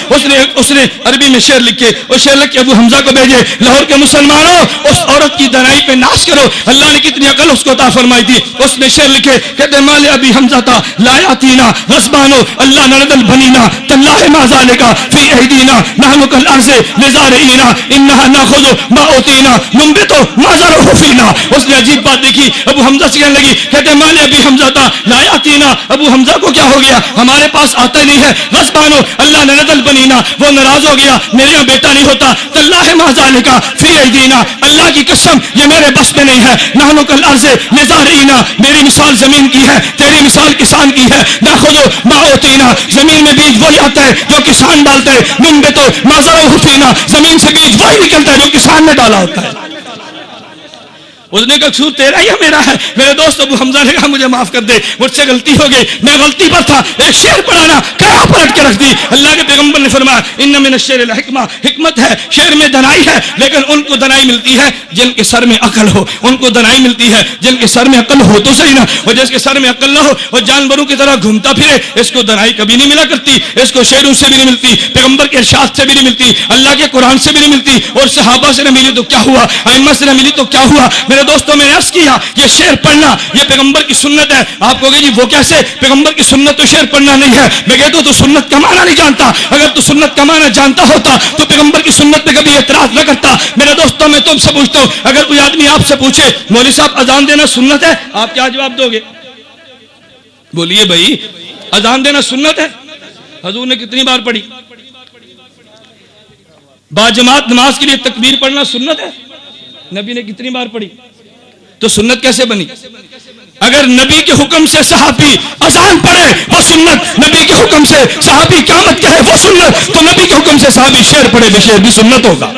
اس نے عربی میں شعر لکھے، اور شعر لکھ کے ابو حمزہ کو بھیجے، لاہور کے مسلمانوں اس عورت کی دنائی پہ ناش کرو، اللہ نے کتنی عقل اس کو عطا فرمائی تھی۔ اس نے شعر لکھے، کہتے مال ابی حمزہ تھا لا یاتینا غصبانو اللہ نردل بنینا تاللہ ما ذالک فی ایدینا نحن کالارض لزارعینا انہا ناخذ ما اوتینا ننبت ما زرعہ فینا۔ اس نے عجیب بات دیکھی، ابو حمزہ سے کہنے لگی، کہتے مال ابی حمزہ تھا لا یاتینا، ابو حمزہ کو کیا ہو گیا، ہمارے پاس آتا نہیں ہے، غصبانو اللہ نردل بنینا، وہ ناراض ہو گیا، میرے یہاں بیٹا نہیں ہوتا، تاللہ ما ذالک فی ایدینا، اللہ کی قسم یہ میرے بس میں نہیں ہے، نحن کالارض لزارعینا، میری مثال زمین کی ہے، تیری مثال کسان کی ہے، ناخذ ما اوتینا، زمین میں بیج وہی آتا ہے جو کسان ڈالتا ہے، ننبت ما زرعہ فینا، زمین سے بیج وہی نکلتا ہے جو کسان نے ڈالا ہوتا ہے۔ اس نے کہا قصور تیرا یا میرا ہے؟ میرے دوست ابو حمزہ نے کہا مجھے معاف کر دے، مجھ سے غلطی ہو گئی، میں غلطی پر تھا، ایک شعر پڑھانا کیا پلٹ کے رکھ دی۔ اللہ کے پیغمبر نے فرمایا ان من الشعر الحکمہ، حکمت ہے، شعر میں دنائی ہے، لیکن ان کو دنائی ملتی ہے جن کے سر میں عقل ہو، ان کو دنائی ملتی ہے جن کے سر میں عقل ہو تو صحیح نا، اور جس کے سر میں عقل نہ ہو اور جانوروں کی طرح گھومتا پھرے، اس کو دنائی کبھی نہیں ملا کرتی، اس کو شعروں سے بھی نہیں ملتی، پیغمبر کے ارشاد سے بھی نہیں ملتی، اللہ کے قرآن سے بھی نہیں ملتی، اور صحابہ سے نہ ملی تو کیا ہوا، ائمہ سے نہ ملی تو کیا ہوا۔ میرے دوستوں میں عرض کیا یہ شعر پڑھنا یہ پیغمبر کی سنت ہے۔ آپ کہو گے جی وہ کیسے، پیغمبر کی سنت تو شعر پڑھنا نہیں ہے۔ میں کہتا ہوں تو سنت کا معنی نہیں جانتا، اگر تو سنت کا معنی جانتا ہوتا تو پیغمبر کی سنت پہ کبھی اعتراض نہ کرتا۔ میرے دوستوں میں تم سے پوچھتا ہوں، اگر کوئی آدمی آپ سے پوچھے مولوی صاحب اذان دینا سنت ہے، آپ کیا جواب دو گے؟ بولیے بھائی اذان دینا سنت ہے، حضور نے کتنی بار پڑھی؟ باجماعت نماز کے لیے تکبیر پڑھنا سنت ہے، نبی نے کتنی بار پڑھی؟ تو سنت کیسے بنی؟ اگر نبی کے حکم سے صحابی اذان پڑھے وہ سنت، نبی کے حکم سے صحابی قیامت کہے وہ سنت، تو نبی کے حکم سے صحابی شعر پڑھے وہ شعر بھی سنت ہوگا،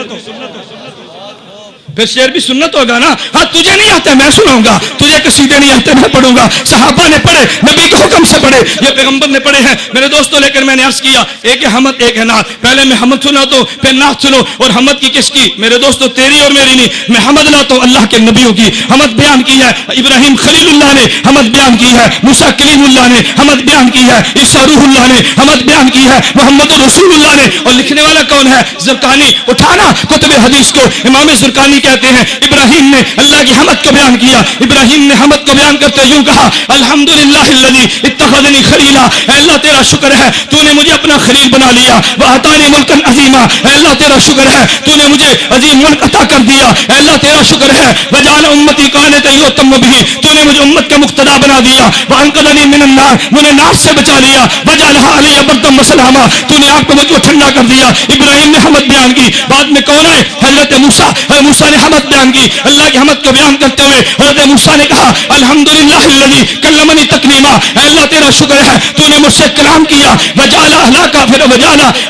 پھر شعر بھی سنت ہوگا نا۔ ہاں تجھے نہیں آتا میں سناؤں گا، تجھے قصیدے نہیں آتے میں پڑھوں گا، صحابہ نے پڑھے، نبی کے حکم سے پڑھے، یہ پیغمبر نے پڑھے ہیں۔ میرے دوستوں لیکن میں نے عرض کیا ایک ہے حمد ایک ہے نعت، پہلے میں حمد سناتا ہوں پھر نعت سنو، اور حمد کی کس کی؟ میرے دوستوں تیری اور میری نہیں، میں حمد لاتا ہوں اللہ کے نبیوں کی۔ حمد بیان کی ہے ابراہیم خلیل اللہ نے، حمد بیان کی ہے موسیٰ کلیم اللہ نے، حمد بیان کی ہے عیسیٰ روح اللہ نے، حمد بیان کی ہے محمد رسول اللہ نے، اور لکھنے والا کون ہے؟ زرقانی۔ اٹھانا کتب حدیث کو، امام زرقانی کہتے ہیں ابراہیم نے اللہ کی حمد کو بیان کیا، ابراہیم نے حمد کو بیان کرتے یوں کہا الحمدللہ الذی اتخذنی خلیلا، اے اللہ تیرا شکر ہے تو نے مجھے اپنا خلیل بنا لیا، وَأَعْطَانِي مُلْكًا عَظِيمًا، اے اللہ تیرا شکر ہے تو نے مجھے عظیم ملک عطا کر دیا، اے اللہ تیرا شکر ہے وَجَعَلَ أُمَّتِي قَانِتًا يُؤْتَمَّ بِهِ، تو نے مجھے امت کا مقتدا بنا دیا، وَأَنْقَذَنِي مِنَ النَّارِ، مجھے نار سے بچا لیا، وَجَعَلَهَا عَلَيَّ بَرْدًا وَسَلَامًا، تو نے آگ کو مجھے ٹھنڈا کر دیا۔ ابراہیم نے حمد بیان کی، بعد میں کون آئے؟ حضرت موسیٰ، موسیٰ نے حمد بیان کی، اللہ کی حمد کو بیان کرتے ہوئے حضرت موسیٰ نے کہا الحمدللہ الذی کلمنی تکلیما، اے اللہ تیرا شکر ہے تو نے مجھ سے کلام کیا، وجعل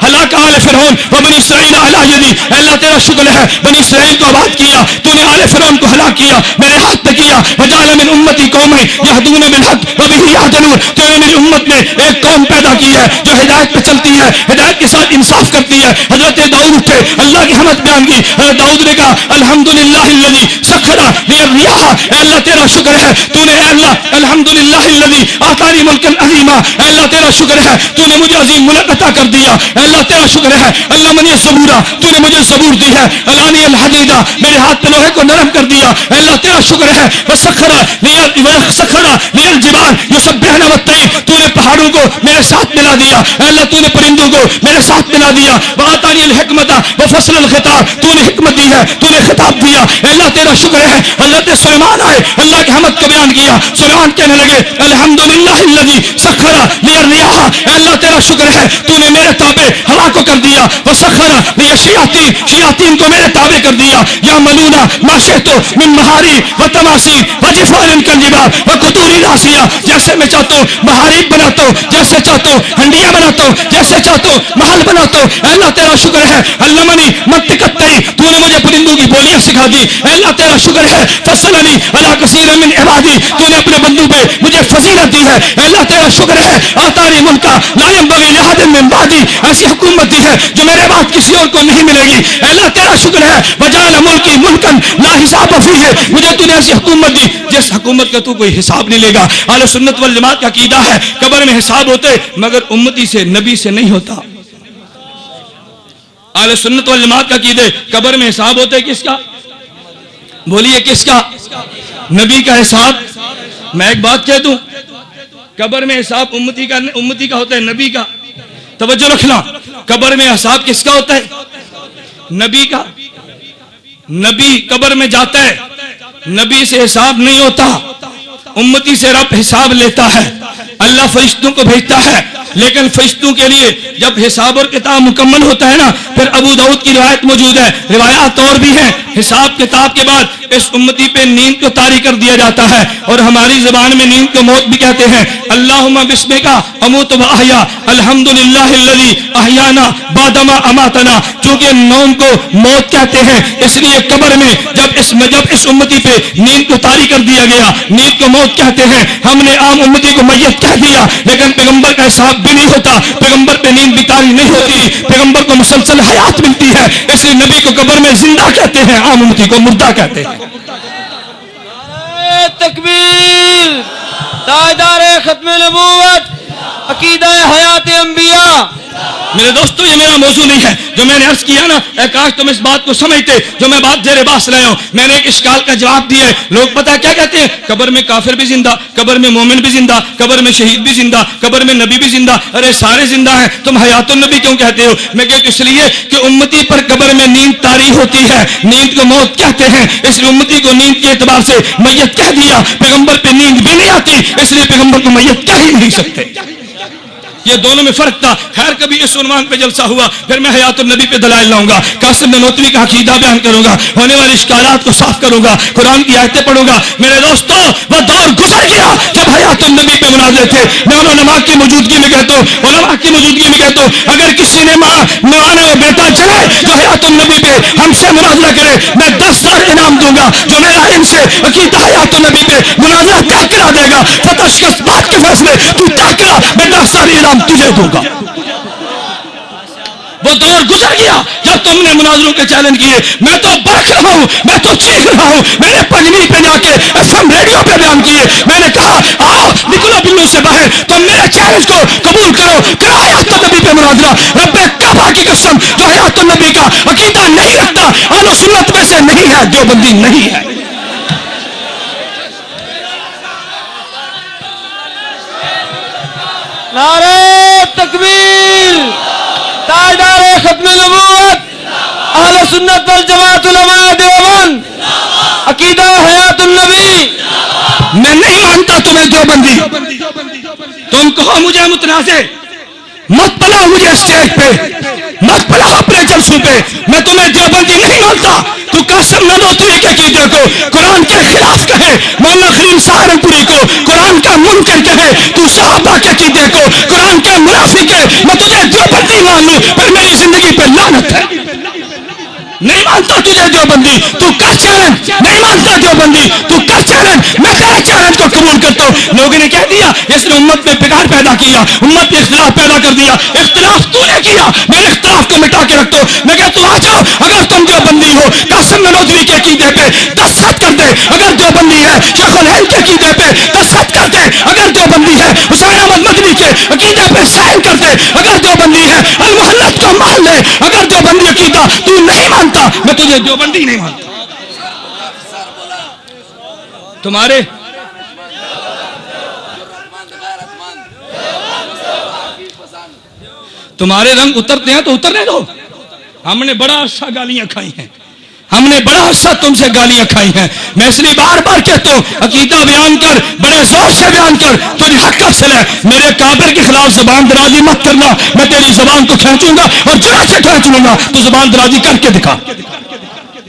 ہلاک آل فرعون وبنی اسرائیل علی یدی، اے اللہ تیرا شکر ہے بنی اسرائیل کو آباد کیا، تو نے آل فرعون کو ہلاک کیا میرے ہاتھ پہ کیا، وجعل من امتی قوما یہدون بالحق وبہ یہتدون، تو نے میری امت میں ایک قوم پیدا کی ہے جو ہدایت پہ چلتی ہے، ہدایت کے ساتھ انصاف کرتی ہے۔ حضرت داؤد اٹھے، اللہ کی حمد بیان کی، حضرت داؤد نے کہا الحمدللہ الذی سخر لی الریاح، اے اللہ تیرا شکر ہے تو نے، اے اللہ الحمدللہ الذی اعطانی ملکا عظیما، اے اللہ تیرا شکر ہے تو نے مجھے عظیم ملک عطا کر دیا، اے اللہ تیرا شکر ہے اللہ منی الزبورا، تو نے مجھے زبور دی ہے، الانی الحدیدہ، میرے ہاتھ پہ لوہے کو نرم کر دیا، اے اللہ تیرا شکر ہے وسخر لی الجبال یسبحن والطیر، تو نے پہاڑوں کو میرے ساتھ ملا دیا، اے اللہ تو نے پرندوں کو میرے ساتھ ملا دیا، واعطانی الحکمت وفصل الخطاب، تو نے حکمت دی ہے تو نے خطاب دیا، اے اللہ تیرا شکر ہے۔ حضرت سلیمان آئے، اللہ کی حمد کو بیان کیا, سبحان کہنے لگے الحمدللہ الذی سخر لی الریاح, اے اللہ تیرا شکر ہے تو نے میرے تابع ہوا کو کر دیا, وسخر لی الشیاطین, شیاطین کو میرے تابع کر دیا, یا ملونا ما شئت من مہاری و تماثیل و جفان کالجبال و قدور راسیہ, جیسے میں چاہتا ہوں محاریب بناتا ہوں, جیسے چاہتا ہوں ہنڈیاں بناتا ہوں, جیسے چاہتا ہوں محل بناتا ہوں. اے اللہ تیرا شکر ہے علمنی منطق الطیر, تو نے مجھے پرندوں کی بولیاں سکھا دی. اے اللہ تیرا شکر ہے فضلنی علی کثیر من عبادی, تو نے اپنے بندوں پہ مجھے فضیلت دی ہے. اے اللہ تیرا شکر ہے آتانی ملکا لا ينبغي لأحد من بعدی, ایسی حکومت دی ہے جو میرے بعد کسی اور کو نہیں ملے گی. اے اللہ تیرا شکر ہے وجعل ملکی ملکا لا حساب فیہ, مجھے تو نے ایسی حکومت دی جس حکومت کا تو کوئی حساب نہیں لے گا. اہل سنت والجماعت کا عقیدہ ہے قبر میں حساب ہوتے مگر امتی سے نبی سے نہیں ہوتا. اہل سنت والجماعت کا عقیدہ قبر میں حساب ہوتے کس کا؟ بولیے کس کا؟ نبی کا حساب. میں ایک بات کہہ دوں, قبر میں حساب امتی کا ہوتا ہے, نبی کا. توجہ رکھنا, قبر میں حساب کس کا ہوتا ہے؟ نبی کا. نبی قبر میں جاتا ہے, نبی سے حساب نہیں ہوتا, امتی سے رب حساب لیتا ہے. اللہ فرشتوں کو بھیجتا ہے, لیکن فرشتوں کے لیے جب حساب اور کتاب مکمل ہوتا ہے نا, پھر ابو داؤد کی روایت موجود ہے, روایات اور بھی ہیں, حساب کتاب کے بعد اس امتی پہ نیند کو طاری کر دیا جاتا ہے, اور ہماری زبان میں نیند کو موت بھی کہتے ہیں. اللہم بسمک اموت و احیا, الحمدللہ الذی احیانا بعدما اماتنا, چونکہ نوم کو موت کہتے ہیں اس لیے قبر میں جب اس امتی پہ نیند کو طاری کر دیا گیا, نیند کو موت کہتے ہیں. ہم نے عام امتی کو میت کہہ دیا, لیکن پیغمبر کا حساب بھی نہیں ہوتا, پیغمبر پہ نیند بھی طاری نہیں ہوتی, پیغمبر کو مسلسل حیات ملتی ہے, اس لیے نبی کو قبر میں زندہ کہتے ہیں, عام امتی کو مردہ کہتے ہیں. تکبیر, تاجدار ختم نبوت, عقیدہ حیات انبیاء. میرے دوستو یہ میرا موضوع نہیں ہے, جو میں نے عرض کیا نا, اے کاش تم اس بات کو سمجھتے جو میں بات زیر بحث لائے ہوں. میں نے ایک اشکال کا جواب دیا ہے. لوگ پتہ کیا کہتے ہیں, قبر میں کافر بھی زندہ, قبر میں مومن بھی زندہ, قبر میں شہید بھی زندہ, قبر میں نبی بھی زندہ. ارے سارے زندہ ہیں, تم حیات النبی کیوں کہتے ہو؟ میں کہتا اس لیے کہ امتی پر قبر میں نیند طاری ہوتی ہے, نیند کو موت کہتے ہیں, اس لیے امتی کو نیند کے اعتبار سے میت کہہ دیا. پیغمبر پہ نیند بھی نہیں آتی, اس لیے پیغمبر کو میت کہہ ہی نہیں سکتے. یہ دونوں میں فرق تھا. خیر کبھی اس عنوان پہ جلسہ ہوا, پھر میں حیات النبی پہ دلائل لاؤں گا, قاسم نانوتوی کا عقیدہ بیان کروں گا, ہونے والے اشکالات کو صاف کروں گا, قرآن کی آیتیں پڑھوں گا. میرے دوستو وہ دور گزر گیا جب حیات النبی پہ مناظرے تھے. میں علماء کی موجودگی میں کہتا ہوں, علماء کی موجودگی میں کہتا ہوں, اگر کسی نے مانا بیٹا چلے جو حیات النبی پہ ہم سے مناظرہ کرے, میں 10,000 انعام دوں گا. جو میرا ان سے عقیدہ حیات النبی پہ مناظرہ طے کرا دے گا, فتح شکست بات کے فیصلے تو طے کرا, میں 10,000 انعام تجھے دوں گا. وہ دور گزر گیا جب تم نے مناظروں کے چیلنج کیے. میں تو برک رہا ہوں, میں تو چیخ رہا ہوں. میں نے پنجوی پہ جا کے FM ریڈیو پہ بیان کیے. میں نے کہا آؤ نکلو بلو سے باہر, تم میرے چیلنج کو قبول کرو, کرو حیات النبی پہ مناظرہ. رب کعبہ کی قسم جو حیات النبی کا عقیدہ نہیں رکھتا اہل سنت میں سے نہیں ہے, جو بندی نہیں ہے. نعرہ تکبیر, تاجدار ختم نبوت, اہل سنت والجماعت علماء دیوبند, عقیدہ حیات النبی. میں نہیں مانتا تمہیں دیوبندی. تم کہو مجھے متنازع, مت پلا مجھے اسٹیج پہ, مت پلا اپنے جلسوں پہ. میں تمہیں دیوبندی نہیں مانتا. تو قاسم نانوتوی کے عقیدے کو قرآن کے خلاف کہے, مولانا خلیل سہارنپوری کو قرآن کا منکر کہے, تو صحابہ کے عقیدے کو قرآن کے منافق کہے, میں تجھے دیوبندی مان لوں, پر میری زندگی پہ لعنت ہے. نہیں مانتا تجھے دیوبندی, تو کر چیلنج. نہیں مانتا دیوبندی, تو کر چیلنج. میں تیرے چیلنج کو قبول کرتا ہوں. لوگوں نے کہہ دیا اس نے امت میں بگاڑ پیدا کیا, امت میں اختلاف پیدا کر دیا. اختلاف تو نے کیا, میں نے اختلاف کو مٹا کے رکھتا ہوں. میں کہتا ہوں آ جاؤ, اگر تم دیوبندی ہو قاسم نانوتوی کے عقیدے پہ دستخط کر دے. اگر دیوبندی ہے شیخ الہند کے عقیدے پہ دستخط کر دے. اگر دیوبندی ہے حسین احمد مدنی کے عقیدے پہ سائن کر دے. اگر دیوبندی ہے المحلت کو مان لے. اگر دیوبندی عقیدہ تو نہیں مانتا, میں تجھے دیوبندی نہیں مانتا. تمہارے رنگ اترتے ہیں تو اترنے دو. ہم نے بڑا عرصہ گالیاں کھائی ہیں, ہم نے بڑا عرصہ تم سے گالیاں کھائی ہیں. میں اس لیے بار بار کہتا ہوں عقیدہ بیان کر, بڑے زور سے بیان کر, تجھے حق حاصل ہے. میرے کافر کے خلاف زبان درازی مت کرنا, میں تیری زبان کو کھینچوں گا اور جڑ سے کھینچ لوں گا. تو زبان درازی کر کے دکھا.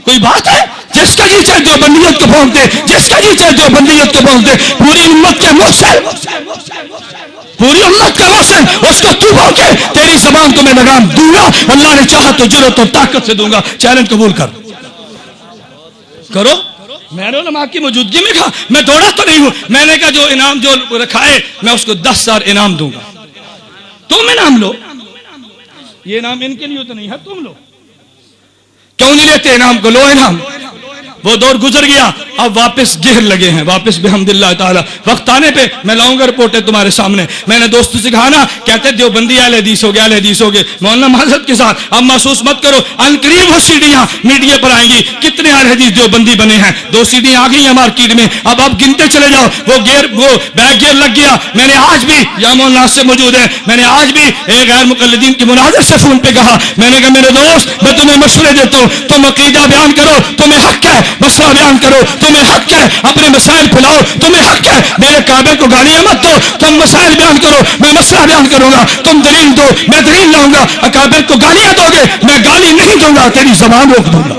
کوئی بات ہے؟ جس کا جی چاہے دیوبندیت کو بولتے, جس کا جی چاہے دیوبندیت کو بولتے, پوری امت کے محسن, پوری امت کا محسن, اس کو تو بول کے تیری زبان کو میں لگام دوں گا. اللہ نے چاہا تو جرأت اور طاقت سے دوں گا. چیلنج قبول کر کرو. میں نے علماء کی موجودگی میں کہا, میں دوڑا تو نہیں ہوں. میں نے کہا جو انعام جو رکھا ہے میں اس کو 10,000 انعام دوں گا. تم انعام لو. یہ انعام ان کے لیے تو نہیں ہے, تم لو. کیوں نہیں لیتے انعام کو؟ لو انعام. وہ دور گزر گیا, اب واپس گہر لگے ہیں, واپس بحمداللہ تعالی. وقت آنے پہ میں لاؤں گا رپورٹیں تمہارے سامنے. میں نے دوستوں سے کہا نا, کہتے دیوبندی اہل حدیث ہو گئے, اہل حدیث ہو گئے. مولانا معذرت کے ساتھ اب محسوس مت کرو, ان قریب وہ سیڑھیاں میڈیا پر آئیں گی. کتنے اہل حدیث دیوبندی بنے ہیں, 2 سیڑھیاں آ گئی ہیں مارکیٹ میں. اب آپ گنتے چلے جاؤ. وہ بیک گیئر لگ گیا. میں نے آج بھی, یا مولانا سے موجود ہے, میں نے آج بھی ایک غیر مقلدین کی مناظر سے فون پہ کہا, میں نے کہا میرے دوست میں تمہیں مشورے دیتا ہوں, تم عقیدہ بیان کرو, تمہیں حق ہے. مسئلہ بیان کرو, تمہیں حق ہے. اپنے مسائل پھیلاؤ, تمہیں حق ہے. میرے کعبے کو گالیاں مت دو, تم مسائل بیان کرو, میں مسئلہ بیان کروں گا. تم دلیل دو, میں دلیل لاؤں گا. اکابر کو گالیاں دو گے, میں گالی نہیں دوں گا, تیری زبان روک دوں گا.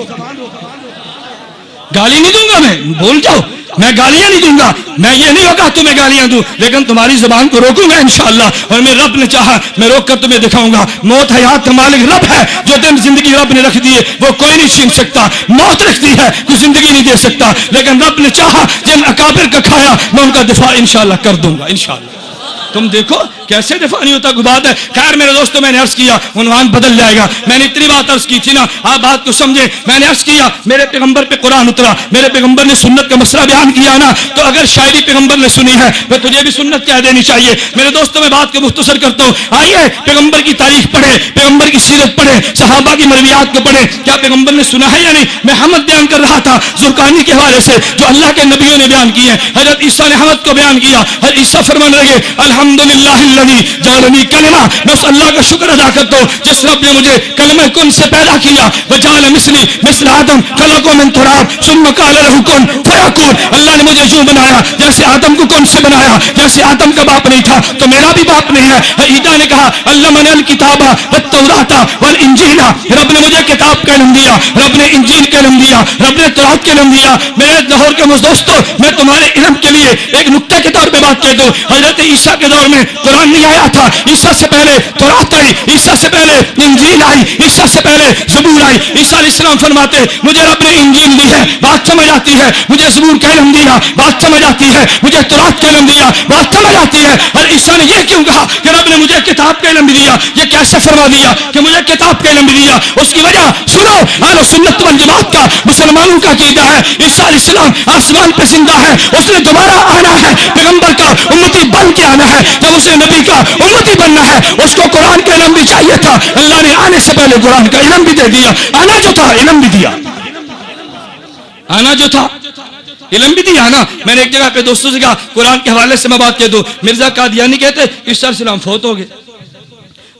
گالی نہیں دوں گا, میں بول جاؤ, میں گالیاں نہیں دوں گا. میں یہ نہیں ہوگا تمہیں گالیاں دوں, لیکن تمہاری زبان کو روکوں گا انشاءاللہ. اور میں رب نے چاہا میں روک کر تمہیں دکھاؤں گا. موت حیات کا مالک رب ہے. جو دن زندگی رب نے رکھ دی ہے وہ کوئی نہیں چھین سکتا. موت رکھ دی ہے, کوئی زندگی نہیں دے سکتا. لیکن رب نے چاہا جن اکابر کا کھایا میں ان کا دفاع انشاءاللہ کر دوں گا انشاءاللہ. تم دیکھو کیسے دفاع نہیں ہوتا, کوئی بات ہے. خیر میرے دوستوں, میں نے عرض کیا عنوان بدل جائے گا. میں نے اتنی بات عرض کی تھی نا, آپ بات کو سمجھے. میں نے عرض کیا میرے پیغمبر پہ قرآن اترا, میرے پیغمبر نے سنت کا مسئلہ بیان کیا نا, تو اگر شاعری پیغمبر نے سنی ہے تو تجھے بھی سنت کہہ دینی چاہیے. میرے دوستوں, میں بات کو مختصر کرتا ہوں. آئیے پیغمبر کی تاریخ پڑھے, پیغمبر کی سیرت پڑھے, صحابہ کی مرویات کو پڑھے. کیا پیغمبر نے سنا ہے یا نہیں؟ میں حمد بیان کر رہا تھا زرقانی کے حوالے سے, جو اللہ کے نبیوں نے بیان کی ہے. حضرت عیسیٰ نے حمد کو بیان کیا. حضرت عیسیٰ فرمان لگے الحمدللہ جعلنی کلمہ, میں اس اللہ کا شکر ادا کرتا ہوں جس رب نے مجھے کلمہ کن سے پیدا کیا. وجعل مثلی مثل آدم خلقہ من تراب ثم قال له کن فیکون. اللہ نے مجھے یوں بنایا جیسے آدم کو کن سے بنایا. جیسے آدم کا باپ نہیں تھا تو میرا بھی باپ نہیں ہے. عیسیٰ نے کہا علمنی الکتاب والتوراۃ والانجیل, رب نے مجھے کتاب کا علم دیا, رب نے انجیل کا علم دیا, رب نے تورات کا علم دیا. میرے لاہور کے دوستوں, میں تمہارے علم کے لیے ایک نکتہ کے طور پہ بات کہہ دوں. حضرت عیسیٰ کے دور میں قرآن نہیں آیا تھا. عیسیٰ سے پہلے تورات آئی, عیسیٰ سے پہلے انجیل آئی, عیسیٰ سے پہلے زبور آئی. عیسیٰ علیہ السلام فرماتے مجھے رب نے انجیل دی ہے, بات سمجھ آتی ہے. مجھے زبور کا علم دیا, بات سمجھ آتی ہے. مجھے تورات کا علم دیا, بات سمجھ آتی ہے. اور عیسیٰ نے یہ کیوں کہا کہ رب نے مجھے کتاب کا علم بھی دیا؟ یہ کیسے فرما دیا کہ مجھے کتاب کا علم بھی دیا؟ اس کی وجہ سنو, اہل سنت والجماعت کا مسلمانوں کا عقیدہ ہے عیسیٰ علیہ السلام آسمان پہ زندہ ہے, اس نے دوبارہ آنا ہے, پیغمبر کا امتی بن کے آنا ہے. جب اسے نبی کا امتی بننا ہے اس کو قرآن کا علم بھی چاہیے تھا. اللہ نے آنے سے پہلے قرآن کا علم بھی دے دیا. آنا جو تھا علم بھی دیا, آنا جو تھا علم بھی دیا نا. میں نے ایک جگہ پہ دوستوں سے کہا قرآن کے حوالے سے میں بات کہہ دوں, مرزا قادیانی کہتے عیسیٰ علیہ السلام فوت ہو گئے,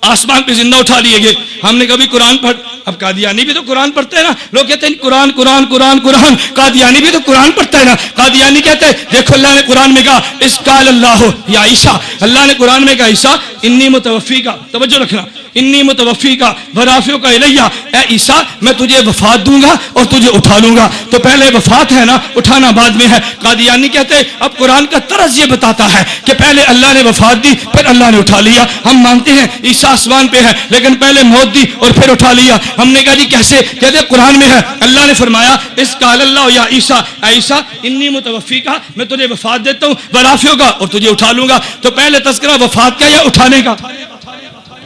آسمان پہ زندہ اٹھا لیے گئے. ہم نے کبھی قرآن پڑھ, اب قادیانی بھی تو قرآن پڑھتے ہیں نا. لوگ کہتے ہیں قرآن قرآن قرآن قرآن, قادیانی بھی تو قرآن پڑھتا ہے نا. قادیانی کہتے ہیں دیکھو اللہ نے قرآن میں کہا اس قال اللہ یا عیسیٰ, اللہ نے قرآن میں کہا عیسیٰ انی متوفی کا, توجہ رکھنا, انی متوفی کا ورافیوں کا الیہ, اے عیسیٰ میں تجھے وفات دوں گا اور تجھے اٹھا لوں گا. تو پہلے وفات ہے نا, اٹھانا بعد میں ہے. قادیانی کہتے ہیں اب قرآن کا طرز یہ بتاتا ہے کہ پہلے اللہ نے وفات دی پھر اللہ نے اٹھا لیا. ہم مانتے ہیں عیسیٰ آسمان پہ ہے لیکن پہلے موت دی اور پھر اٹھا لیا. ہم نے کہا جی کیسے؟ کہتے قرآن میں ہے اللہ نے فرمایا اس قال اللہ یا عیسیٰ, اے عیسیٰ انی متوفی کا, میں تجھے وفات دیتا ہوں, ورافیوں کا, اور تجھے اٹھا لوں گا. تو پہلے تذکرہ وفات کا یا اٹھانے کا؟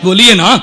بولیے نا,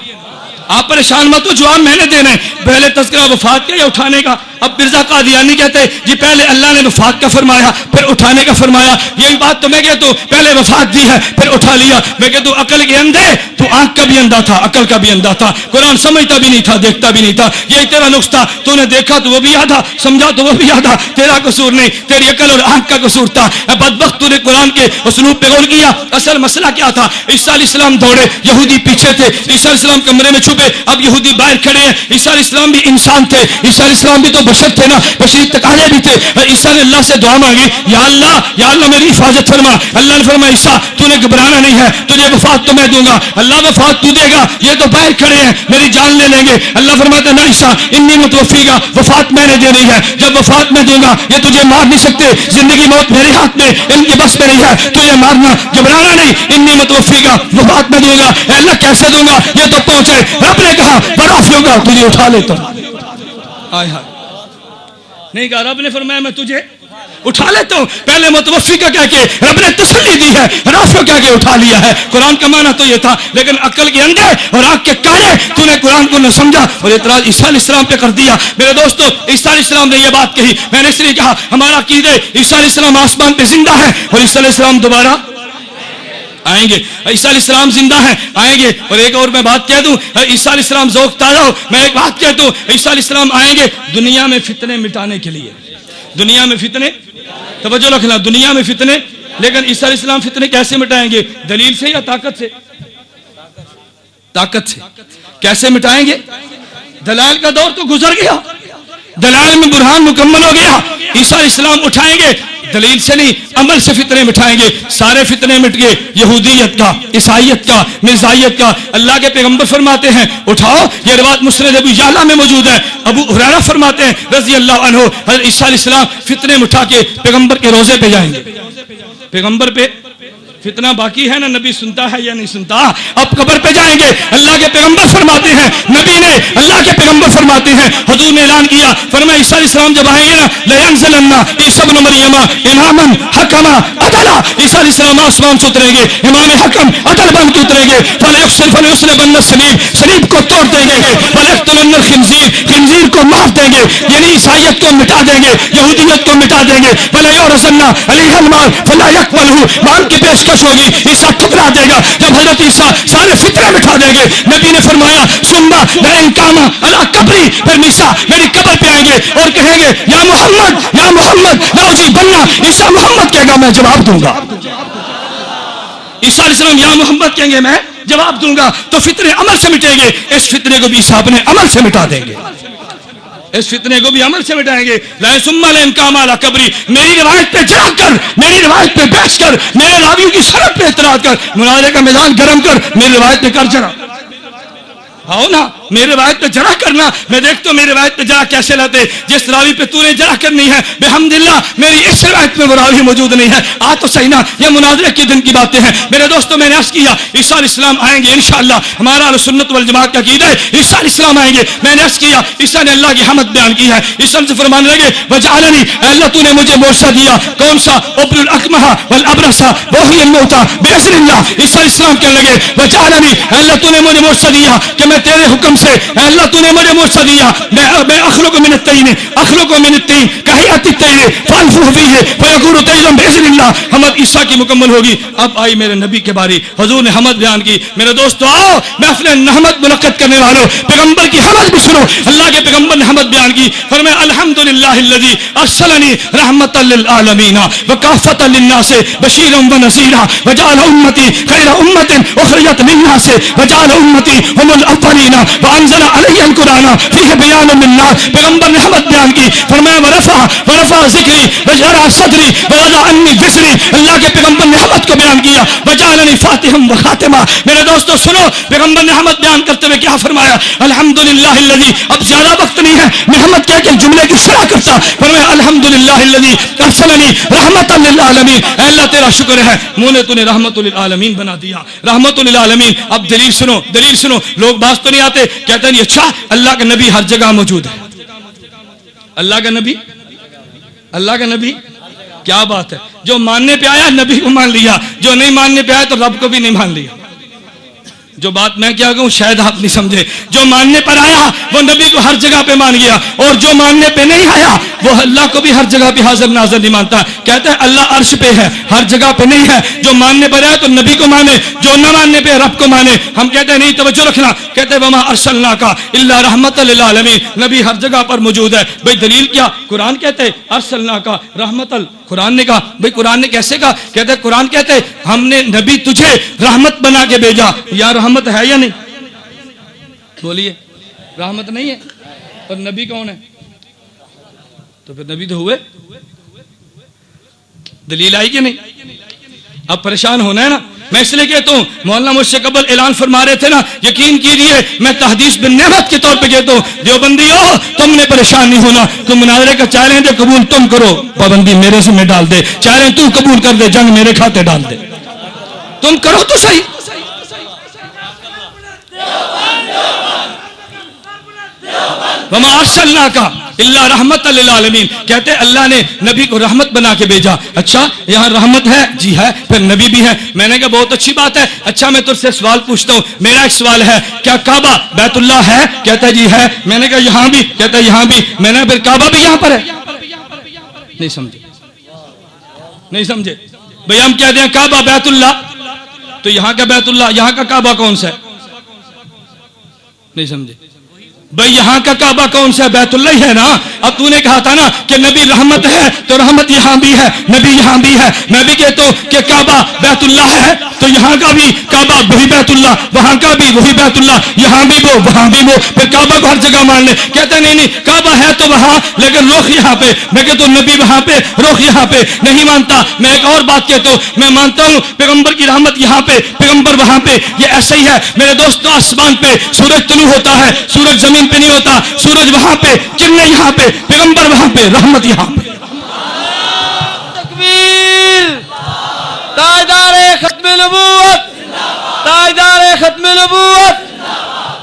آپ پریشان مت ہو, جواب میں نے دینا ہے. پہلے تذکرہ وفات کا یا اٹھانے کا؟ اب مرزا قادیانی کہتے ہیں جی پہلے اللہ نے وفات کا فرمایا پھر اٹھانے کا فرمایا. یہی بات تو میں کہتا ہوں, پہلے وفات دی ہے پھر اٹھا لیا. میں کہتا ہوں عقل کے اندھے, تو آنکھ کا بھی اندھا تھا, عقل کا بھی اندھا تھا. قرآن سمجھتا بھی نہیں تھا, دیکھتا بھی نہیں تھا. یہی تیرا نقصہ, تو نے دیکھا تو وہ بھی یاد تھا, سمجھا تو وہ بھی یاد تھا. تیرا قصور نہیں, تیری عقل اور آنکھ کا قصور تھا. بدبخت تو نے قرآن کے اسلوب پہ غور کیا. اصل مسئلہ کیا تھا؟ عیسیٰ علیہ السلام دوڑے, یہودی پیچھے تھے. عیسیٰ علیہ السلام کمرے میں چھپے, اب یہودی باہر کھڑے ہیں. عیسیٰ علیہ السلام بھی انسان تھے, عیسیٰ علیہ السلام بھی تو بشر تھے نا, بشری تقاضے بھی تھے. عیسیٰ نے اللہ سے دعا مانگی, یا اللہ میری حفاظت فرما. اللہ نے فرمایا عیسیٰ تو نے گھبرانا نہیں ہے, تجھے وفات تو میں دوں گا. اللہ وفات تو دے گا, یہ تو باہر کھڑے ہیں میری جان لے لیں گے. اللہ فرماتا ہے نہ عیسیٰ انی متوفی گا, وفات میں نے دینی ہے. جب وفات میں دوں گا یہ تجھے مار نہیں سکتے, زندگی موت میرے ہاتھ میں, ان کی بس میں نہیں ہے تجھے مارنا. گھبرانا نہیں, انی متوفی گا, وفات میں دوں گا. اے اللہ کیسے دوں گا, یہ تو پہنچے. رب نے کہا برافیوں گا تجھے اٹھا لیتا ہوں. نہیں کہا, رب نے فرمایا میں تجھے اٹھا لیتا ہوں. پہلے متوفی کا کہہ کے رب نے تسلی دی ہے, رافع کہہ کے اٹھا لیا ہے. قرآن کا معنی تو یہ تھا, لیکن عقل کے اندھے اور آنکھ کے کانے تو نے قرآن کو نہ سمجھا اور اعتراض عیسیٰ علیہ السلام پہ کر دیا. میرے دوستو عیسیٰ علیہ السلام نے یہ بات کہی, میں نے اس لیے کہا ہمارا عقیدہ عیسیٰ علیہ السلام آسمان پہ زندہ ہے اور عیسیٰ علیہ السلام دوبارہ آئیں گے. عیسیٰ علیہ السلام زندہ ہیں, آئیں گے. اور ایک اور میں بات کہہ دوں, عیسیٰ علیہ السلام ذوق تازہ ہو, میں ایک بات کہہ دوں, عیسیٰ علیہ السلام آئیں گے دنیا میں فتنے مٹانے کے لیے. دنیا میں فتنے, توجہ رکھنا, دنیا میں فتنے. لیکن عیسیٰ علیہ السلام فتنے کیسے مٹائیں گے, دلیل سے یا طاقت سے؟ طاقت سے. کیسے مٹائیں گے؟ دلائل کا دور تو گزر گیا, دلائل میں برہان مکمل ہو گیا. عیسیٰ علیہ السلام اٹھائیں گے, دلیل سے نہیں عمل سے فتنے مٹائیں گے. سارے فتنے مٹ گئے, یہودیت کا, عیسائیت کا, مرزائیت کا. اللہ کے پیغمبر فرماتے ہیں اٹھاؤ, یہ روایت مسند ابو یعلا میں موجود ہے. ابو ہریرہ فرماتے ہیں رضی اللہ عنہ, حضرت عیسیٰ علیہ السلام فتنے مٹا کے پیغمبر کے روزے پہ جائیں گے. پیغمبر پہ فتنہ باقی ہے نا, نبی سنتا ہے یا نہیں سنتا؟ اب قبر پہ جائیں گے. اللہ کے پیغمبر فرماتے ہیں, نبی نے, اللہ کے پیغمبر فرماتے ہیں, حضور نے اعلان کیا, فرمایا عیسیٰ علیہ السلام جب آئیں گے نا, لَيَنزِلَنَّ عِيسَىٰ ابْنُ مَرْيَمَ إِمَامًا حَكَمًا عَدْلًا. عیسیٰ علیہ السلام آسمان سے اتریں گے, امام حکم عدل بن کے اتریں گے. فَلَيُسْلِبَنَّ الصَّلِيبَ, صلیب کو توڑ دیں گے. وَلَيَقْتُلَنَّ الْخِنزِيرَ, خنزیر کو مار دیں گے, یعنی عیسائیت کو مٹا دیں گے, یہودیت کو مٹا دیں گے. وَلَيُعْرَضَنَّ عَلَيْهَا الْمَالُ فَلَا يَقْبَلُهُ, مال کی پیشکش ہوگی, عیسیٰ ٹکرا دے گا. جب حضرت عیسیٰ سارے فتنے مٹا دیں گے, نبی نے فرمایا ثم لئن علی قبری, پھر عیسیٰ میری قبر پہ آئیں گے اور کہیں گے یا محمد یا محمد لأجیبن. عیسیٰ محمد کہے گا میں جواب دوں گا. عیسیٰ علیہ السلام یا محمد کہیں گے میں جواب دوں گا. تو فتنے عمل سے مٹیں گے. اس فتنے کو بھی عیسیٰ اپنے عمل سے مٹا دیں گے, اس فتنے کو بھی عمل سے مٹائیں گے. ثم لئن قام علی قبری, میری روایت پہ جڑا کر, میری روایت پہ بحث کر, میرے راویوں کی سرحد پہ اعتراض کر, مناظرے کا میدان گرم کر, میری روایت پہ کر جڑا. آؤ نا میری روایت پہ جڑا کرنا, میں دیکھتا ہوں میری روایت پہ جڑا کیسے لاتے. جس راوی پہ تو نے جڑا کرنی ہے, بحمداللہ میری اس روایت میں وہ راوی موجود نہیں ہے. آ تو صحیح نا, یہ مناظرے کے دن کی باتیں ہیں. میرے دوستوں میں نے عرض کیا عیسیٰ علیہ السلام آئیں گے انشاءاللہ, ہمارا اہل سنت والجماعت کا عقیدہ ہے عیسیٰ علیہ السلام آئیں گے. میں نے عرض کیا عیسیٰ نے اللہ کی حمد بیان کی ہے. عیسیٰ سے فرمانے لگے وجعلنی, اللہ تو نے مجھے معجزہ دیا, کون سا؟ ابر الاکمہ والابرص وحی الموتى باذن اللہ. عیسیٰ علیہ السلام کہنے لگے وجعلنی, اللہ تو نے مجھے معجزہ دیا کہ میں تیرے حکم سے, اللہ تو نے مجھے معجزہ دیا, میں اخلق من الطین, اخلق من الطین کہیات الطیر فانفخ فیہ فیکون طیرا باذن اللہ. حمد عیسیٰ کی مکمل ہوگی. اب آئی میرے نبی کے باری, حضور نے حمد بیان کی. میرے دوستو آؤ محفل حمد منعقد کرنے والوں, پیغمبر کی حمد بھی سنو. اللہ کے پیغمبر نے حمد بیان کی, فرمایا الحمدللہ الذی ارسلنی رحمتا للعالمین وکافۃ للناس بشیرا ونذیرا وجعل امتی خیر امۃ اخرجت للناس وجعل امتی هم الاولین وانزل علی القرآن فیہ بیان للناس. پیغمبر نے حمد بیان کی, فرمایا ورفع ذکری وجرع صدری ووضع عنی وزری. اللہ کے پیغمبر نے حمد کو بیان کیا, وجعلنی فاتحا وخاتما. میرے دوستو سنو, پیغمبر نے حمد بیان کرتے ہوئے کیا فرمایا, الحمدللہ الذی, اب زیادہ وقت نہیں ہے میں حمد کہہ کے جملے کی شرح کرتا. فرمایا الحمدللہ الذی ارسلنی رحمتا للعالمین. اے اللہ تیرا شکر ہے, منہ نے تو نے رحمت للعالمین بنا دیا, رحمت للعالمین. اب دلیل سنو, دلیل سنو. لوگ باز تو نہیں آتے, کہتے ہیں اچھا اللہ کا نبی ہر جگہ موجود ہے. اللہ کا نبی, اللہ کا نبی, کیا بات ہے. جو ماننے پہ آیا نبی کو مان لیا, جو نہیں ماننے پہ آیا تو رب کو بھی نہیں مان لیا. جو بات میں کیا کہوں شاید آپ نہیں سمجھے. جو ماننے پر آیا وہ نبی کو ہر جگہ پہ مان گیا, اور جو ماننے پہ نہیں آیا وہ اللہ کو بھی ہر جگہ پہ حاضر ناظر نہیں مانتا. کہتا ہے اللہ عرش پہ ہے, ہر جگہ پہ نہیں ہے. جو ماننے پر آیا تو نبی کو مانے, جو نہ ماننے پہ رب کو مانے. ہم کہتے ہیں نہیں, توجہ رکھنا, کہتے ہیں وما ارسلناک الا رحمۃ للعالمین. نبی ہر جگہ پر موجود ہے. بھئی دلیل کیا؟ قرآن کہتے ہیں ارسلناک رحمۃ. قرآن نے کہا, بھئی قرآن نے کیسے کہا؟ کہتے ہیں قرآن کہتے ہیں ہم نے نبی تجھے رحمت بنا کے بھیجا. یا رحمت ہے یا نہیں؟ بولیے, رحمت نہیں ہے. اور نبی کون ہے؟ تو پھر نبی تو ہوئے. دلیل آئی کہ نہیں؟ اب پریشان ہونا ہے نا. میں اس لیے کہتا ہوں مولانا مجھ سے قبل اعلان فرما رہے تھے نا, یقین کیجئے میں تحدیث بن نعمت کے طور پہ کہتا ہوں دیوبندیو تم نے پریشان نہیں ہونا. تم مناظرے کا چیلنج ہے قبول تم کرو, پابندی میرے سے میں ڈال دے. چیلنج تو قبول کر دے, جنگ میرے کھاتے ڈال دے. تم کرو تو صحیح. وما ارسلناک الا رحمت للعالمین. کہتے اللہ نے نبی کو رحمت بنا کے بھیجا. اچھا یہاں رحمت ہے؟ جی ہے. پھر نبی بھی ہے. میں نے کہا بہت اچھی بات ہے. اچھا میں تجھ سے سوال پوچھتا ہوں. میرا ایک سوال ہے, کیا کعبہ بیت اللہ ہے؟ کہتا ہے جی ہے. میں نے کہا یہاں بھی؟ کہتا ہے یہاں بھی. میں نے پھر کعبہ بھی یہاں پر ہے؟ نہیں سمجھے, نہیں سمجھے بھئی. ہم کہتے ہیں کعبہ بیت اللہ, تو یہاں کا بیت اللہ, یہاں کا کعبہ کون سا ہے؟ نہیں سمجھے بھئی. یہاں کا کعبہ کون سا ہے؟ بیت اللہ ہی ہے نا. اب تو نے کہا تھا نا کہ نبی رحمت ہے, تو رحمت یہاں بھی ہے, نبی یہاں بھی ہے. میں بھی کہتا ہوں کہ کعبہ بیت اللہ ہے, تو یہاں کا بھی کعبہ وہی بیت اللہ, وہاں کا بھی وہی بیت اللہ, یہاں بھی وہ وہاں بھی وہ. پھر کعبہ کو ہر جگہ مان لے. کہتا نہیں نہیں کعبہ ہے تو وہاں, لیکن رخ یہاں پہ. میں کہتا ہوں نبی وہاں پہ, رخ یہاں پہ. نہیں مانتا. میں ایک اور بات کہتا ہوں, میں مانتا ہوں پیغمبر کی رحمت یہاں پہ, پیغمبر وہاں پہ. یہ ایسا ہی ہے میرے دوستو. آسمان پہ سورج طلوع ہوتا ہے, سورج زمین پہ نہیں ہوتا. سورج وہاں پہ, چڑھنے یہاں پہ, پیغمبر وہاں پہ, رحمت یہاں پہ. تکبیر. تاجدار ختم نبوت, تاجدار ختم نبوت.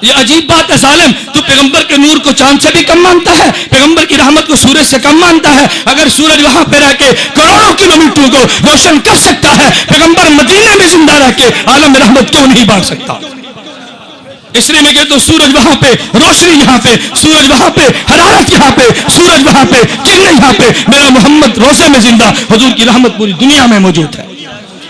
یہ عجیب بات ہے ظالم, تو پیغمبر کے نور کو چاند سے بھی کم مانتا ہے, پیغمبر کی رحمت کو سورج سے کم مانتا ہے. اگر سورج وہاں پہ رہ کے کروڑوں کلومیٹروں کو روشن کر سکتا ہے, پیغمبر مدینہ میں زندہ رہ کے عالم رحمت کیوں نہیں بانٹ سکتا؟ اس لیے میں کہتا ہوں سورج وہاں پہ, روشنی یہاں پہ, سورج وہاں پہ, حرارت یہاں پہ, سورج وہاں پہ, کرنیں یہاں پہ. میرا محمد روزے میں زندہ, حضور کی رحمت پوری دنیا میں موجود ہے.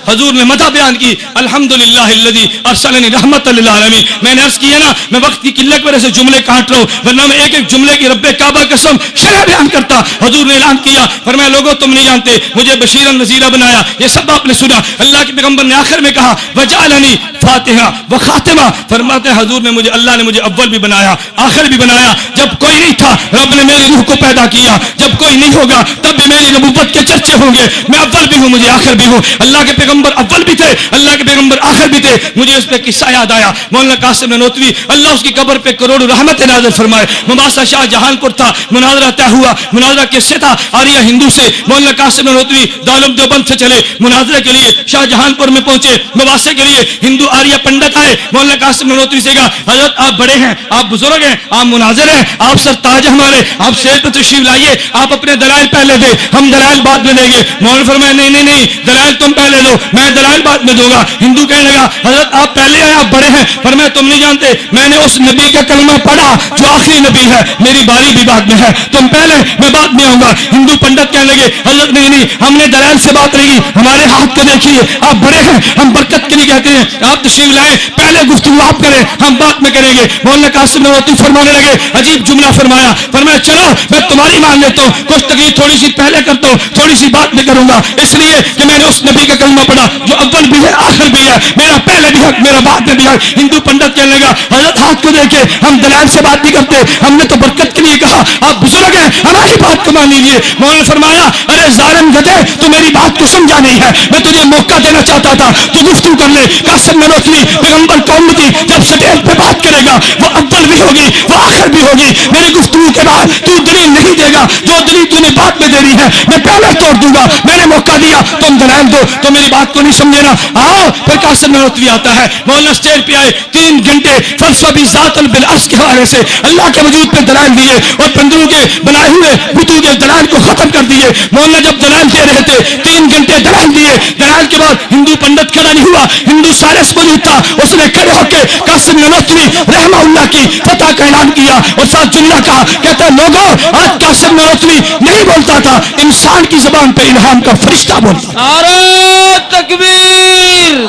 حضور نے مدح بیان کی, الحمدللہ الذی ارسلنی رحمت للعالمین. میں نے عرض کیا نا میں وقت کی قلت کی وجہ سے جملے کاٹ رہا ہوں, ورنہ میں ایک ایک جملے کی رب کعبہ قسم شرح بیان کرتا. حضور نے اعلان کیا, فرمایا لوگوں تم نہیں جانتے مجھے بشیرا نذیرا بنایا. یہ سب آپ نے سنا. اللہ کے پیغمبر نے آخر میں کہا وجعلنی فاتحہ و خاتمہ. فرماتے ہیں حضور نے مجھے, اللہ نے مجھے اول بھی بنایا آخر بھی بنایا. جب کوئی نہیں تھا رب نے میری روح کو پیدا کیا, جب کوئی نہیں ہوگا تب بھی میری نبوت کے چرچے ہوں گے. میں اول بھی ہوں, مجھے آخر بھی ہوں. اللہ کے پیغمبر اول بھی تھے, اللہ کے پیغمبر آخر بھی تھے. مجھے اس پہ قصہ یاد آیا. مولانا قاسم نانوتوی اللہ اس کی قبر پہ کروڑوں رحمت نازل فرمائے. مباحثہ شاہ جہان پور تھا, مناظرہ طے ہوا. مناظرہ کس سے تھا؟ آریہ ہندو سے. مولانا قاسم نانوتوی دارالعلوم دیوبند سے چلے مناظرے کے لیے, شاہ جہان پور میں پہنچے مباحثے کے لیے. ہندو آریہ پنڈت آئے, مولانا قاسم نانوتوی سے کہا حضرت آپ بڑے ہیں, آپ بزرگ ہیں, آپ مناظر ہیں, آپ سرتاج ہیں ہمارے, آپ سیر پہ تشریف لائیے, آپ اپنے دلائل پہلے دے, ہم دلائل بعد میں دیں گے. مولانا فرمایا نہیں نہیں نہیں, دلائل تم پہلے دو, میں دلائل بعد میں دوں گا. ہندو کہنے لگا حضرت آپ پہلے آئے, آپ بڑے ہیں. فرمایا تم نہیں جانتے میں نے اس نبی کا کلمہ پڑھا جو آخری نبی ہے, میری باری بھی بعد میں ہے, تم پہلے میں بعد میں آؤں گا. ہندو پنڈت کہنے لگے حضرت نہیں نہیں, ہم نے دلائل سے بات رہی, ہمارے ہاتھ کو دیکھیے, آپ بڑے ہیں, ہم برکت کے لیے کہتے ہیں, آپ تشریف لائیں, پہلے گفتگو آپ کریں, ہم بات میں کریں گے. مولانا قاسم نانوتوی فرمانے لگے, عجیب جملہ فرمایا. فرمایا چلو میں تمہاری مان لیتا ہوں, کچھ تکلیف تھوڑی سی پہلے کرتا ہوں, تھوڑی سی بات میں کروں گا, اس لیے کہ میں نے اس نبی کا کلمہ پڑھا جو اول بھی ہے آخر بھی ہے, میرا پہلے بھی حق, میرا بعد میں بھی حق. ہندو پنڈت کہنے لگا حضرت ہاتھ کو دیکھے, ہم دلائل سے بات نہیں کرتے, ہم نے تو برکت کے لیے کہا, آپ بزرگ ہیں, ہماری بات کو مان لیجیے. مولانا فرمایا ارے ظالم گدھے, تو میری بات کو سمجھا نہیں ہے, میں تجھے موقع دینا چاہتا تھا, تو گفتگو کر لے. قاسم نانوتوی پیغمبر قوم کی جب سٹیج پہ بات کرے گا وہ اول بھی ہوگی وہ آخر بھی ہوگی. میری گفتگو کے بعد تو دلیل نہیں دے گا, جو دلیل تو نے بات میں دے رہی ہے میں پہلے توڑ دوں گا. میں نے موقع دیا, تم دلائل دو, تو میری بات کو نہیں سمجھے نا. آؤ پھر قاسم نانوتوی آتا ہے. مولانا اسٹیج پہ آئے, 3 گھنٹے فلسفہ بھی ذات بالعرض کے حوالے سے اللہ کے وجود پہ دلائل دیے, اور بندروں کے بنائے ہوئے بتوں کے دلائل کو ختم کر دیے. مولانا جب دلائل دے رہے تھے 3 گھنٹے دلائل دیے. دلائل کے بعد ہندو پنڈت کھڑا نہیں ہوا, ہندو سائرس موجود تھا, اس نے کھڑے ہو کے قاسم نانوتوی رحمہ اللہ کی فتح کا اعلان کیا, اور ساتھ جملہ کہا, کہتا ہے لوگوں آج قاسم نانوتوی نہیں بولتا تھا, انسان کی زبان پہ الہام کا فرشتہ بولتا. نعرہ تکبیر.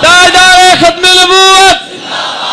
تاجدار ختم نبوت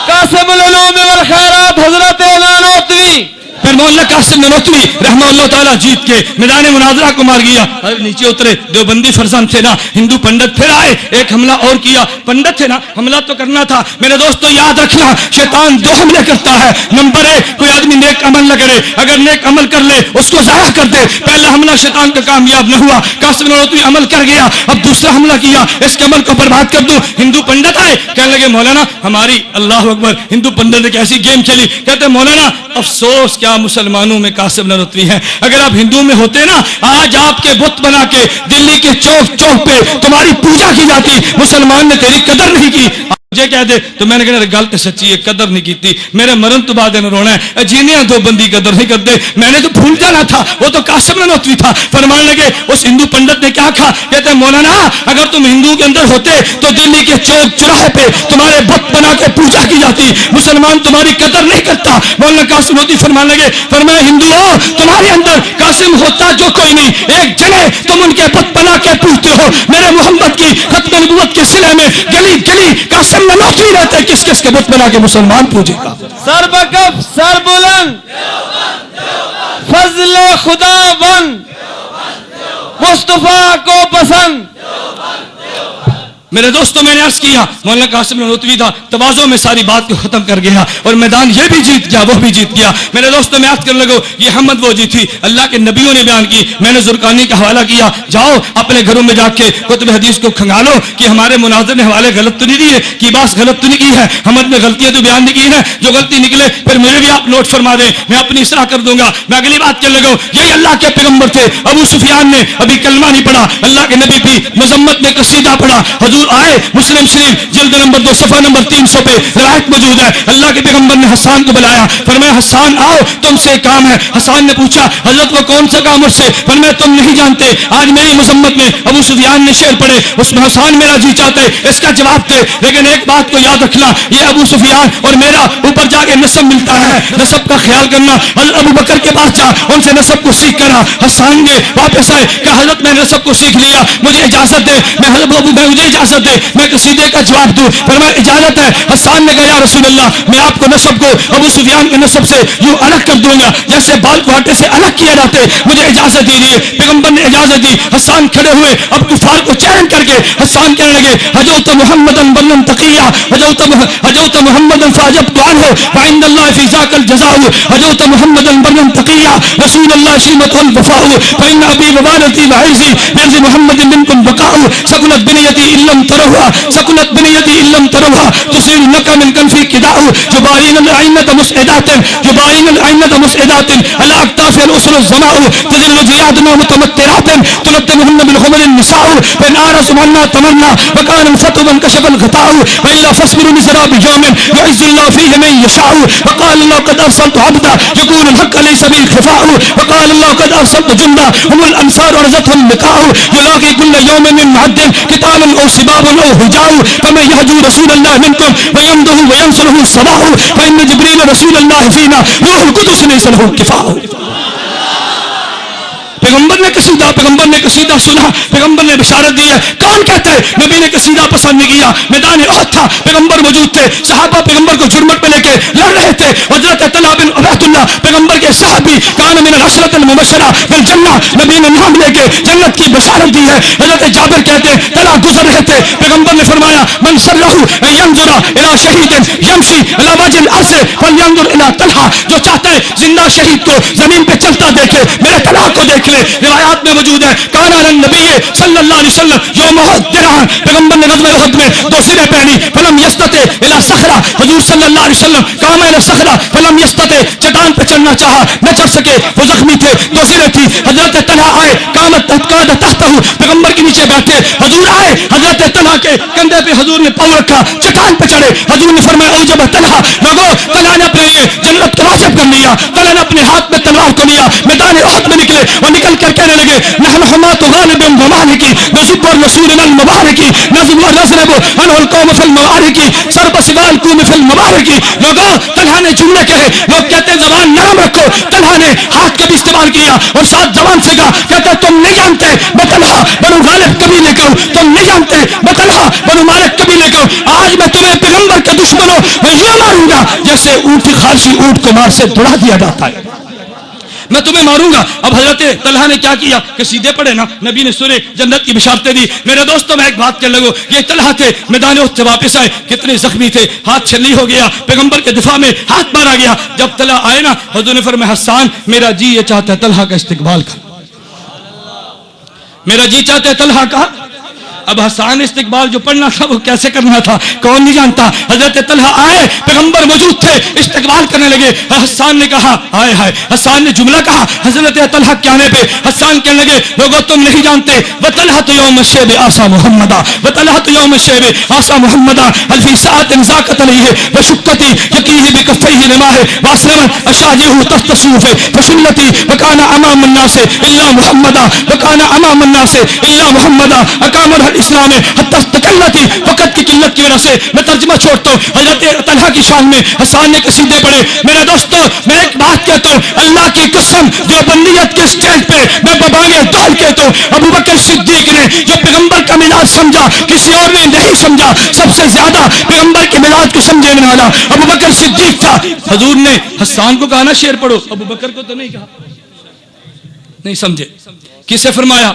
قاسم العلوم والخیرات حضرت نانوتوی. پھر مولانا قاسم نانوتوی رحمہ اللہ تعالیٰ جیت کے میدان مناظرہ کو مار گیا. نیچے اترے دیوبندی فرزند تھے نا, ہندو پنڈت پھر آئے, ایک حملہ اور کیا. پنڈت تھے نا, حملہ تو کرنا تھا. میرے دوستو یاد رکھنا, شیطان دو حملے کرتا ہے. نمبر 1, کوئی آدمی نیک عمل نہ کرے, اگر نیک عمل کر لے اس کو ضائع کر دے. پہلا حملہ شیطان کا کامیاب نہ ہوا, قاسم نانوتوی عمل کر گیا, اب دوسرا حملہ کیا, اس کے عمل کو برباد کر دوں. ہندو پنڈت آئے, کہنے لگے مولانا ہماری, اللہ اکبر, ہندو پنڈت نے کیسی گیم کھیلی. کہتے مولانا افسوس کیا مسلمانوں میں قاسم نانوتوی ہے, اگر آپ ہندو میں ہوتے نا آج آپ کے بت بنا کے دلی کے چوک چوک پہ تمہاری پوجا کی جاتی. مسلمان نے تیری قدر نہیں کی. مجھے کہہ دے تو میں نے کہا گل تو سچی ہے, قدر نہیں کی, میرے مرن تو بعد نے رونا ہے. جینے دو بندی قدر نہیں کرتے, میں نے تو بھول جانا تھا, وہ تو قاسم نانوتوی تھا. فرمانے لگے اس ہندو پنڈت نے کیا کہا, کہتے مولانا اگر تم ہندو کے اندر ہوتے تو دلی کے چوک چوراہے پہ تمہارے بت بنا کے پوجا کی جاتی, مسلمان تمہاری قدر نہیں کرتا. مولانا قاسم نانوتوی فرمانے لگے, فرمایا ہندوؤں تمہارے اندر قاسم ہوتا جو کوئی نہیں, ایک جنے تم ان کے بت بنا کے پوجتے ہو. میرے محمد کی ختم نبوت کے سلے میں گلی گلی قاسم نانوتوی رہتے, کس کس کے بت بنا کے مسلمان پوجے گا. سر بکف سر بلند, فضل خدا بند, مصطفیٰ کو پسند. میرے دوستوں میں نے عرض کیا مولانا قاسم نانوتوی تھا, تواضع میں ساری بات کو ختم کر گیا اور میدان یہ بھی جیت گیا, وہ بھی جیت گیا. میرے دوستوں میں عرض کرنے لگو یہ حمد وہ جیت تھی اللہ کے نبیوں نے بیان کی. میں نے زرقانی کا حوالہ کیا, جاؤ اپنے گھروں میں جا کے کتب حدیث کو کھنگالو کہ ہمارے مناظر نے حوالے غلط تو نہیں دیے, کی بات غلط تو نہیں کی ہے, حمد میں غلطیاں تو بیان نہیں کی ہیں. جو غلطی نکلے پھر مجھے بھی آپ نوٹ فرما دیں, میں اپنی اصلاح کر دوں گا. میں اگلی بات کرنے لگا, یہی اللہ کے پیغمبر تھے. ابو سفیان نے ابھی کلمہ نہیں پڑھا, اللہ کے نبی بھی مذمت میں قصیدہ پڑھا. حضور آئے, مسلم شریف جلد نمبر 2 صفحہ نمبر 300 پہ روایت موجود ہے. اللہ کے پیغمبر نے حسان کو بلایا, فرمایا حسان آؤ تم سے کام ہے. حسان نے پوچھا حضرت وہ کون سا کام مجھ سے, فرمایا تم نہیں جانتے, آج میری مذمت میں ابو سفیان نے شعر پڑھے, اس میں حسان میرا جی چاہتے اس کا جواب دے, لیکن ایک بات کو یاد رکھنا, یہ ابو سفیان اور میرا اوپر جا کے نسب ملتا ہے, نسب کا خیال کرنا. ابو بکر کے پاس جا, ان سے نسب کو سیکھ کرا. حسان نے واپس آئے, کہا حضرت میں نسب کو سیکھ لیا, مجھے اجازت دے, میں حضرت ابو مجھے اجازت دے میں قصیدے کا جواب دوں. فرمایا اجازت ہے. حسان نے کہا یا رسول اللہ میں آپ کو نسب کو ابو سفیان کے نسب سے یوں الگ کر دوں گا جیسے بال کو آٹے سے الگ کیا جاتے, مجھے اجازت دیجیے. پیغمبر نے اجازت دی. حسان کھڑے ہوئے, اب کفار کو چیلنج کر کے حسان کہنے لگے حجوت محمدن بلن تقیہ, حجوت محمدن فاجبت عنہ فعند اللہ فی ذاک الجزاء, حجوت محمدن بلن تقیہ رسول اللہ شیمت الوفاء, فإن ابی ووالدی وعزی بعز محمد منکم بقاء, سکلت بنیتی علم تروها, سکلت بنیتی علم تروها, تصير لك من كنفي كداء, جبارين الأئمة مسعدات, جبارين الأئمة مسعدات على أكتاف الأسر الزماء, تذل جيادنا متمترات تلتمهن بالخمر النساء, فإن آرس منا تمنى وكان الفتو من كشف الغطاء, وإلا فاصبروا لسراب يوم يعز الله فيه من يشاء, وقال الله قد أرسلت عبدا يقول الحق ليس به خفاء, وقال الله قد أرسلت جندا هم الأنصار ورزتهم اللقاء, يلاقي كل يوم من معد قتال أو سباب أو هجاء, فمن يهجو رسول الله منكم ويمده وينصره الصباح, فإن جبريل رسول الله فينا روح القدس ليس له كفاء. پیغمبر نے قصیدہ سنا, پیغمبر نے بشارت دی ہے. کون کہتا ہے نبی نے قصیدہ پسند نہیں کیا, میدان احد تھا, پیغمبر موجود تھے, صحابہ پیغمبر کو جرمٹ پہ لے کے لڑ رہے تھے. حضرت طلحہ بن عبید اللہ پیغمبر کے صحابی, کان من العشرۃ المبشرہ بالجنہ, نبی نے نام لے کے جنت کی بشارت دی ہے. حضرت جابر کہتے ہیں طلحہ گزر رہے تھے, پیغمبر نے فرمایا من سرہ ان ينظر الى شہید یمشی علی وجه الارض فلینظر الى طلحہ, جو چاہتا ہے زندہ شہید کو زمین پہ چلتا دیکھے میرے طلحہ کو دیکھ لے. روایات میں موجود ہے کان علی النبی صلی اللہ علیہ وسلم یوم احد درعان, پیغمبر نے غزوہ احد میں 2 سریں پہنی, فلم یستطع الی صخرہ, حضور صلی اللہ علیہ وسلم قام الی صخرہ فلم یستطع, چٹان پہ چڑھنا چاہا نہ چڑھ سکے, وہ زخمی تھے, 2 سریں تھی. حضرت طلحہ آئے, قامت قعد تحتہ, پیغمبر کے نیچے بیٹھے, حضور آئے, حضرت طلحہ کے کندھے پہ حضور نے پاؤں رکھا, چٹان پہ چڑھے. حضور نے فرمایا اوجب طلحہ, لوگوں طلحہ نے اپنے لیے جنت کو واجب کر لیا. طلحہ نے اپنے ہاتھ میں تلوار کو لیا, میدان احد میں نکلے, اور نکل کر کہنے لگے نحن حمات غالب ومالک نصب الرسول المبارک نظم ونضرب عنه القوم في المعارك سرب سوال القوم في المبارك. لوگوں طلحہ نے جملے کہے, لوگ کہتے ہیں زبان نرم رکھو, طلحہ نے ہاتھ کا بھی استعمال کیا اور ساتھ زبان سے کہا, کہتے تم نہیں جانتے میں طلحہ بنو غالب قبیلے کا ہوں, تم نہیں جانتے میں طلحہ بنو مالک قبیلے کا ہوں, آج میں تمہیں پیغمبر کے دشمنوں میں یوں ماروں گا جیسے اونٹ خالصی اونٹ کو مار سے دوڑا دیا جاتا ہے. میں تمہیں ماروں گا. اب حضرت طلحہ نے کیا کیا کہ سیدھے پڑے نا, نبی نے سورہ جنت کی بشارتیں دی. میرے دوستوں میں ایک بات کہنے لگو, یہ طلحہ تھے میدان احد سے واپس آئے, کتنے زخمی تھے, ہاتھ چھلی ہو گیا, پیغمبر کے دفاع میں ہاتھ مارا گیا. جب طلحہ آئے نا, حضور نے فرمایا حسان میرا جی یہ چاہتا ہے طلحہ کا استقبال کر, میرا جی چاہتا ہے طلحہ کا. اب حسان استقبال جو پڑھنا تھا وہ کیسے کرنا تھا کون نہیں جانتا. حضرت طلحہ آئے, پیغمبر موجود تھے, استقبال کرنے لگے. حسان نے کہا آئے ہائے, حسان نے جملہ کہا حضرت طلحہ کے آنے پہ. حسان کہنے لگے لوگوں تم نہیں جانتے, وطلحۃ یوم الشیب آسا محمدا, وطلحۃ یوم الشیب آسا محمدا الفی ساعت ذاقت علیہ وشکتی یقیہ بکفیہ نماہ واسلم اشاجہ تحت السیوف فشلتی وکان امام الناس الا محمدا, وکان امام الناس الا محمدا اقام اسلام حتی تکلتی. وقت کی قلت کی وجہ سے میں ترجمہ چھوڑتا ہوں. حضرت طلحہ کی شان میں حسان نے قصیدے پڑھے. میرے دوستو میں ایک بات کہتا ہوں, اللہ کی قسم جو بندیت کے سٹیج پہ میں ببانگے ڈال کہتا ہوں, ابو بکر صدیق نے جو پیغمبر کا مزاج سمجھا کسی اور نے نہیں سمجھا, سب سے زیادہ پیغمبر کے مزاج کو سمجھنے والا ابو بکر صدیق تھا. حضور نے حسان کو کہا نا شعر پڑھو, ابو بکر کو تو نہیں کہا, نہیں سمجھے. کسے فرمایا؟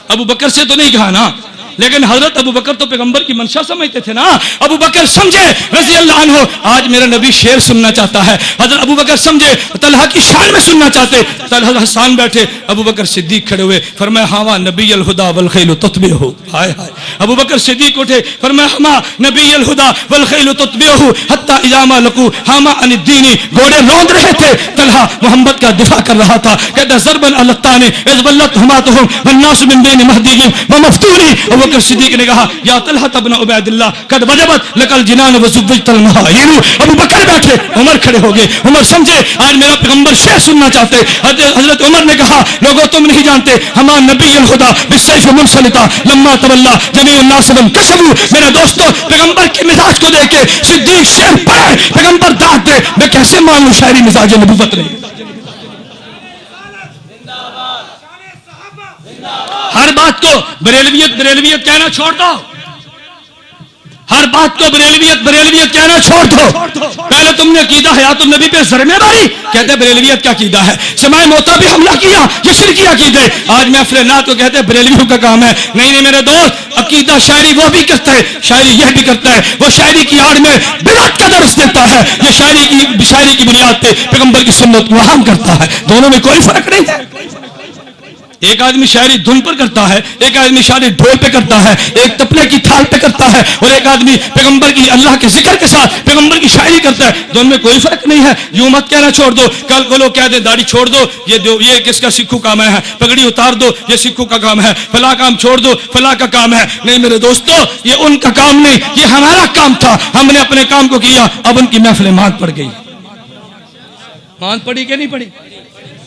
ابو بکر سے تو نہیں کہا نا, لیکن حضرت ابو بکر تو پیغمبر کی منشا سمجھتے تھے نا. ابو بکر سمجھے رضی اللہ عنہ آج میرا نبی شعر سننا چاہتا ہے. حضرت ابو بکر سمجھے طلحہ کی شان میں سننا چاہتے. طلحہ حسان بیٹھے, ابو بکر صدیق کھڑے ہوئے, فرمایا ہاں نبی الہدا والخیل تتبعہ. ہائے ہائے. ابو بکر صدیق اٹھے, فرمایا ہاں نبی الہدا والخیل تتبعہ حتی اذا ما لقوا حما عن الدین. گھوڑے روند رہے تھے, طلحہ محمد کا دفاع کر رہا تھا. کہتا ضربا علی الطعن اذ ولت حماتهم والناس من بین مہدیهم ومفتونی. ابو بکر صدیق نے کہا یا طلحہ ابن عبید اللہ قد وجبت لك الجنان وزوجت المحارم. ابو بکر بیٹھے, عمر کھڑے ہو گئے. عمر سمجھے آج میرا پیغمبر شعر سننا چاہتے. حضرت عمر نے کہا لوگوں تم نہیں جانتے ہما نبی الہدا بالسیف منسلطا لما تولا جميع الناس وانكشفوا. میرے دوستو پیغمبر کے مزاج کو دیکھ کے صدیق شعر پڑھے, پیغمبر داد دے, میں کیسے مانوں شاعری مزاج نبوت نہیں. ہر بات کو بریلویت بریلویت کہنا چھوڑ دو, ہر بات کو بریلویت بریلویت کہنا چھوڑ دو. پہلے تم نے عقیدہ حیات النبی پہ ضرمے ماری, کہتے بریلویت کیا عقیدہ ہے, سماع موتا پہ حملہ کیا, یہ شرکی عقیدے. آج محفل نعت کو کہتے ہیں بریلویوں کا کام ہے. نہیں نہیں میرے دوست, عقیدہ شاعری وہ بھی کرتا ہے, شاعری یہ بھی کرتا ہے. وہ شاعری کی آڑ میں بدعت کا درس دیتا ہے, یہ شاعری کی بنیاد پہ پیغمبر کی سنت کو عام کرتا ہے. دونوں میں کوئی فرق نہیں ہے. ایک آدمی شاعری دھن پر کرتا ہے, ایک آدمی شاعری ڈھول پہ کرتا ہے, ایک تپلے کی تھال پہ کرتا ہے, اور ایک آدمی پیغمبر کی اللہ کے ذکر کے ساتھ پیغمبر کی شاعری کرتا ہے. دونوں میں کوئی فرق نہیں ہے. یوں مت کہنا چھوڑ دو, کل کو لوگ کہہ دیں داڑھی چھوڑ دو, یہ کس کا سکھوں کام ہے, پگڑی اتار دو یہ سکھوں کا کام ہے, فلاں کام چھوڑ دو فلاں کا کام ہے. نہیں میرے دوستو, یہ ان کا کام نہیں, یہ ہمارا کام تھا. ہم نے اپنے کام کو کیا, اب ان کی محفلیں ماند پڑ گئی. ماند پڑی کہ نہیں پڑی؟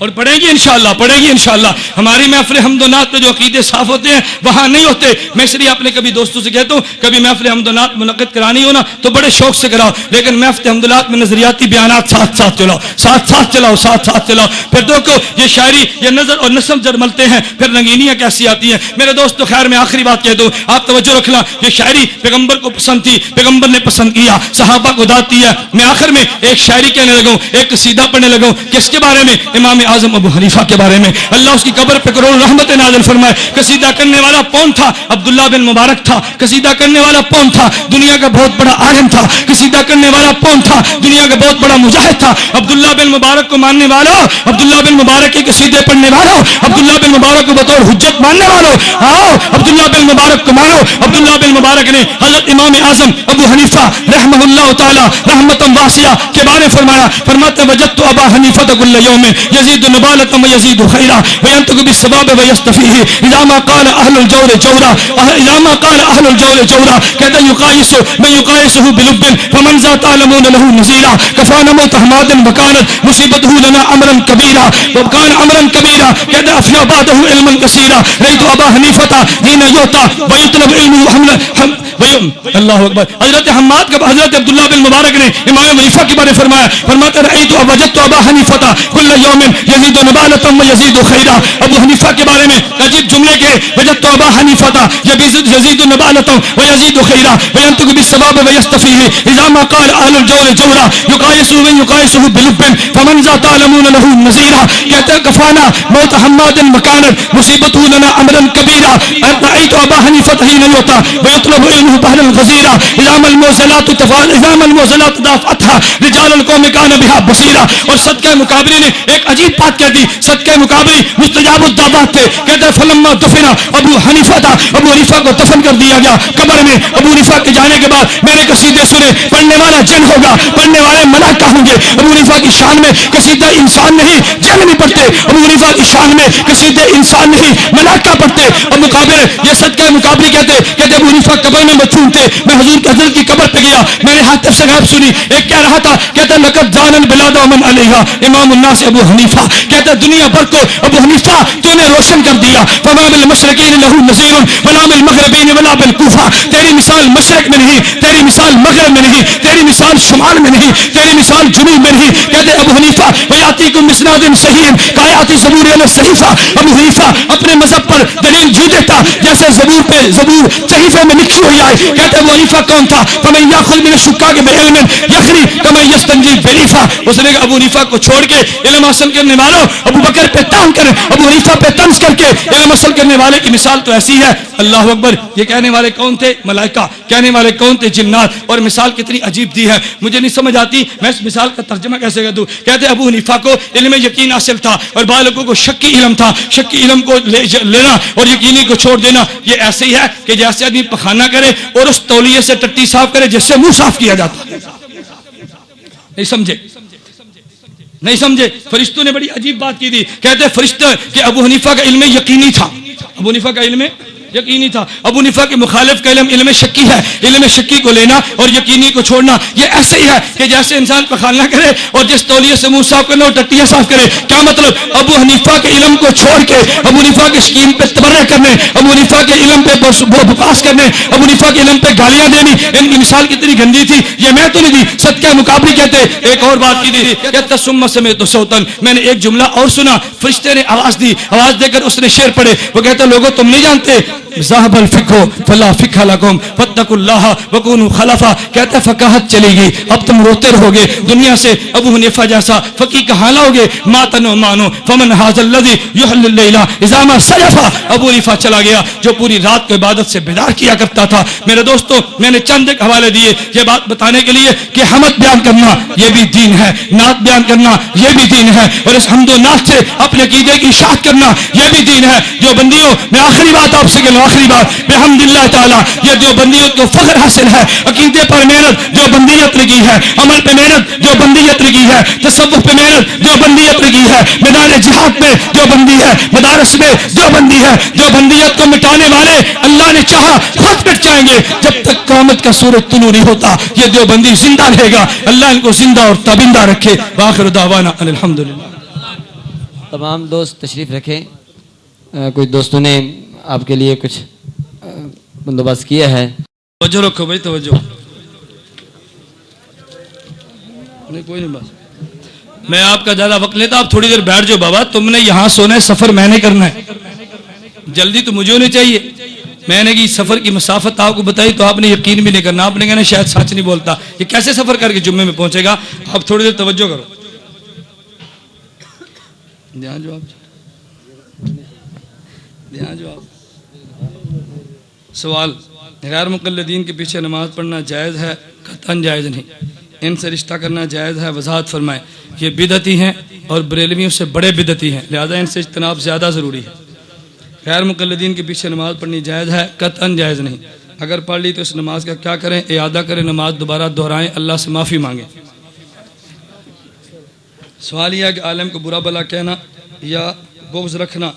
اور پڑھیں گی انشاءاللہ, پڑھیں گی انشاءاللہ. ہماری محفل حمد و نعت پہ جو عقیدے صاف ہوتے ہیں وہاں نہیں ہوتے. میں اس لیے اپنے کبھی دوستوں سے کہتا ہوں کبھی محفل حمد و نعت منعقد کرانی ہو نا تو بڑے شوق سے کراؤ, لیکن محفل حمد و نعت میں نظریاتی بیانات ساتھ ساتھ چلاؤ, ساتھ ساتھ چلاؤ, ساتھ ساتھ چلاؤ. پھر دیکھو یہ شاعری یہ نظر اور نسم جب ملتے ہیں پھر رنگینیاں کیسی آتی ہیں. میرے دوستو خیر میں آخری بات کہہ دوں, آپ توجہ رکھنا. یہ شاعری پیغمبر کو پسند تھی, پیغمبر نے پسند کیا, صحابہ کو داد دیا. میں آخر میں ایک شاعری کہنے لگا, ایک قصیدہ پڑھنے لگا. کس کے بارے میں؟ امام اعظم ابو حنیفہ کے بارے میں. اللہ اس کی قبر پہ کروڑ رحمت نازل فرمائے. قصیدہ کرنے والا کون تھا؟ عبداللہ بن مبارک تھا. قصیدہ کرنے والا کون تھا؟ دنیا کا بہت بڑا عالم تھا. قصیدہ کرنے والا کون تھا؟ دنیا کا بہت بڑا مجاہد تھا. عبداللہ بن مبارک کو ماننے والوں, عبداللہ بن مبارک کے قصیدے پڑھنے والوں, عبداللہ بن مبارک کو بطور حجت ماننے والوں, آؤ عبداللہ بن مبارک کو مانو. عبداللہ بن مبارک نے حضرت امام اعظم ابو حنیفہ رحمہ اللہ تعالی رحمتا واسعہ کے بارے فرمایا, فرماتے وجدت ابا حنیفہ کل یوم یزید نبالۃ ویزید خیرا وینطق بالصواب ویستفیہ اذا ما قال اہل الجور جورا, اذا ما قال اہل الجور جورا. کہتا یقایس من یقایسہ بلب فمن ذا تعلمون له نزیرا کفانا موت حماد وکانت مصیبته لنا امرا کبیرا وکان امرا کبیرا. کہتا افنا بعده علما کثیرا. رأیت ابا حنیفہ حین یعطى ویطلب علمه اللہ اکبر. حضرت حماد کا حضرت عبداللہ بن مبارک نے امام حنیفہ کے بارے فرمایا، فرماتے رأیت وجدت ابا حنیفہ کل یوم یزید نبالۃ ویزید خیرا. ابو حنیفہ کے بارے میں عجیب جملے کے وجدت ابا حنیفہ یزید نبالۃ ویزید خیرا وینطق بالصواب ویستفیہ اذا ما قال اهل الجور جورا یقایسه من یقایسه بلب فمن ذا تعلمون له نذیرا. کہتے ہیں کفانا موت حماد مکانت مصیبته لنا امرا کبیرا. رأیت ابا حنیفہ حين يؤتى ويطلب علمه بحر الغزيرة اذا ما الموزلات دافعتها رجال القوم كان بها بصيرا. اور صدقہ مقابری نے ایک عجیب بات کہہ دی. صدقہ مقابری مستجاب الدعوات تھے. کہتے ہیں فلما دفن ابو حنیفہ تھا، ابو حنیفہ کو دفن کر دیا گیا قبر میں. ابو حنیفہ کے جانے کے بعد میں نے قصیدے سنے، پڑھنے والا جن ہوگا، پڑھنے والے ملائکہ ہوں گے. ابو حنیفہ کی شان میں قصیدہ انسان نہیں جن نہیں پڑھتے، ابو حنیفہ کی شان میں قصیدے انسان نہیں ملائکہ پڑھتے. اب مقابر یہ صدقہ مقابری کہتے کہ ابو حنیفہ قبر میں مدفون تھے. میں حضور کے حضرت کی قبر پہ گیا، میں نے حاطب سے غیب سنی. ایک کہہ رہا تھا، کہتا لقد زان البلاد ومن علیہا امام الناس ابو حنیفہ. کہتا دنیا بھر کو ابو حنیفہ تو نے روشن کر دیا. فما بالمشرقین له نذیر ولا بالمغربین ولا بالکوفہ. تیری مثال مشرق میں نہیں، تیری مثال مغرب میں نہیں، تیری مثال شمال میں نہیں، تیری مثال جنوب میں نہیں. کہتے ابو حنیفہ ویاتیکم مسناد صحیح کایاتی زبور علی صحیفہ. ابو حنیفہ اپنے مذہب پر دلیل جو دیتا جیسے زبور پہ زبور صحیفے میں لکھی ہوئی آئے. کہتے ابو حنیفہ کون تھا؟ فمن یاخذ من الشکاک بعلم یخری کما یستنجی بلیفہ. اس نے ابو حنیفہ کو چھوڑ کے علم حاصل کرنے والوں ابو بکر پہ طعن کریں، ابو حنیفہ پہ طنز کر کے علم حاصل کرنے والے کی مثال تو ایسی ہے. اللہ اکبر. یہ کہنے والے کون تھے؟ ملائکہ. کہنے والے کون تھے؟ جنات. اور مثال کتنی عجیب دی ہے، مجھے نہیں سمجھ آتی میں اس مثال کا ترجمہ کیسے کر دوں. کہتے ابو حنیفہ کو علم یقین حاصل تھا اور بعض لوگوں کو شکی علم تھا. شکی علم کو لینا اور یقینی کو چھوڑ دینا یہ ایسے ہی ہے کہ جیسے آدمی پخانہ کرے اور اس تولیے سے ٹٹی صاف کرے جس سے منہ صاف کیا جاتا ہے. نہیں سمجھے؟ نہیں سمجھے؟ فرشتوں نے بڑی عجیب بات کی تھی. کہتے فرشتے کہ ابو حنیفہ کا علم یقینی تھا، ابو حنیفہ کا علم یقینی تھا. ابو حنیفہ کے مخالف کا علم شکی ہے. علم شکی کو لینا اور یقینی کو چھوڑنا یہ ایسے ہی ہے کہ جیسے انسان پخانہ کرے اور جس تولیے سے منہ صاف کرنا اور ٹٹیاں صاف کرے. کیا مطلب؟ ابو حنیفہ کے علم کو چھوڑ کے ابو حنیفہ کے شکیم پہ تبرہ کرنے، ابو حنیفہ کے علم پہ بکواس کرنے، ابو حنیفہ کے علم پہ گالیاں دینی، ان کی مثال کتنی گندی تھی. یہ میں تو نہیں دی، صدقہ مقابری کہتے. ایک اور بات کی تھی، کہتا ثم سمعت صوتا. میں نے ایک جملہ اور سنا، فرشتے نے آواز دی، آواز دے کر اس نے شعر پڑھے. وہ کہتا لوگوں تم نہیں جانتے ذهب الفقه فلا فقه لكم فاتقوا الله وكونوا خلفا. کہتا فقاہت چلے گی، اب تم روتے رہو گے دنیا سے. ابو حنیفہ جیسا فقی کہاں لاؤ گے؟ ماتن و مانو فمن هذا الذي يحل الليل اذا ما سلف. ابو حنیفہ چلا گیا جو پوری رات کو عبادت سے بیدار کیا کرتا تھا. میرے دوستو میں نے چند ایک حوالے دیے یہ بات بتانے کے لیے کہ حمد بیان کرنا یہ بھی دین ہے، نعت بیان کرنا یہ بھی دین ہے، اور اس حمد و نعت سے اپنے عقیدے کی اشاعت کرنا یہ بھی دین ہے. جو بندیوں میں آخری بات آپ سے کہوں، آخری بات بحمداللہ تعالی یہ جو بندیت کو فخر حاصل ہے، عقیدے پر محنت جو بندیت لگی ہے، عمل پہ محنت جو بندیت لگی ہے، تصوف پہ محنت جو بندیت لگی ہے، میدان جہاد میں جو بندی ہے، مدارس میں جو بندی ہے، جو بندیت کو مٹانے والے اللہ نے چاہا خود مٹ جائیں گے. جب تک قیامت کا سورج طلوع نہیں ہوتا یہ دیوبندی زندہ رہے گا. اللہ ان کو زندہ اور تابندہ رکھے. وآخر دعوانا الحمدللہ. تمام دوست تشریف رکھیں. کوئی دوستوں نے آپ کے لیے کچھ بندوبست کیا ہے. توجہ رکھو بھائی، توجہ. نہیں کوئی نہیں، بس میں آپ کا زیادہ وقت لیتا، آپ تھوڑی دیر بیٹھ جاؤ. بابا تم نے یہاں سونا ہے، سفر میں نے کرنا ہے، جلدی تو مجھے ہونی چاہیے. میں نے کہ سفر کی مسافت آپ کو بتائی تو آپ نے یقین بھی نہیں کرنا، آپ نے کہنا شاید سچ نہیں بولتا، یہ کیسے سفر کر کے جمعے میں پہنچے گا. آپ تھوڑی دیر توجہ کرو. دھیان جو آپ سوال، غیر مقلدین کے پیچھے نماز پڑھنا جائز ہے؟ قطعاً جائز نہیں. ان سے رشتہ کرنا جائز ہے؟ وضاحت فرمائیں. یہ بدعتی ہیں اور بریلویوں سے بڑے بدعتی ہیں، لہذا ان سے اجتناب زیادہ ضروری ہے. غیر مقلدین کے پیچھے نماز پڑھنی جائز ہے؟ قطعاً جائز نہیں. اگر پڑھ لی تو اس نماز کا کیا کریں؟ اعادہ کریں، نماز دوبارہ دہرائیں، اللہ سے معافی مانگیں. سوال یہ ہے کہ عالم کو برا بلا کہنا یا بغض رکھنا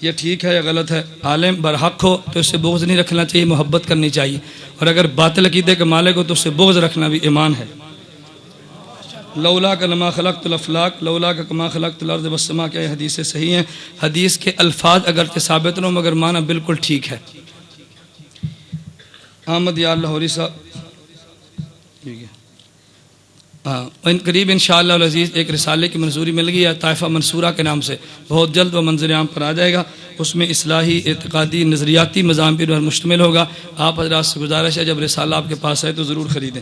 یہ ٹھیک ہے یا غلط ہے؟ عالم برحق ہو تو اس سے بغض نہیں رکھنا چاہیے، محبت کرنی چاہیے، اور اگر باطل عقیدے کے مالک ہو تو اس سے بغض رکھنا بھی ایمان ہے. لولا کا لما خلقت الافلاق لولا کا کما خلقت الارض والسماء، کیا یہ حدیث سے صحیح ہیں؟ حدیث کے الفاظ اگرچہ ثابت نہ ہو مگر معنی بالکل ٹھیک ہے. احمد یا لاہوری صاحب ٹھیک ہے ان قریب انشاءاللہ العزیز ایک رسالے کی منظوری مل گئی ہے طائفہ منصورہ کے نام سے، بہت جلد وہ منظر عام پر آ جائے گا. اس میں اصلاحی اعتقادی نظریاتی مضامین پر مشتمل ہوگا. آپ حضرات سے گزارش ہے جب رسالہ آپ کے پاس ہے تو ضرور خریدیں.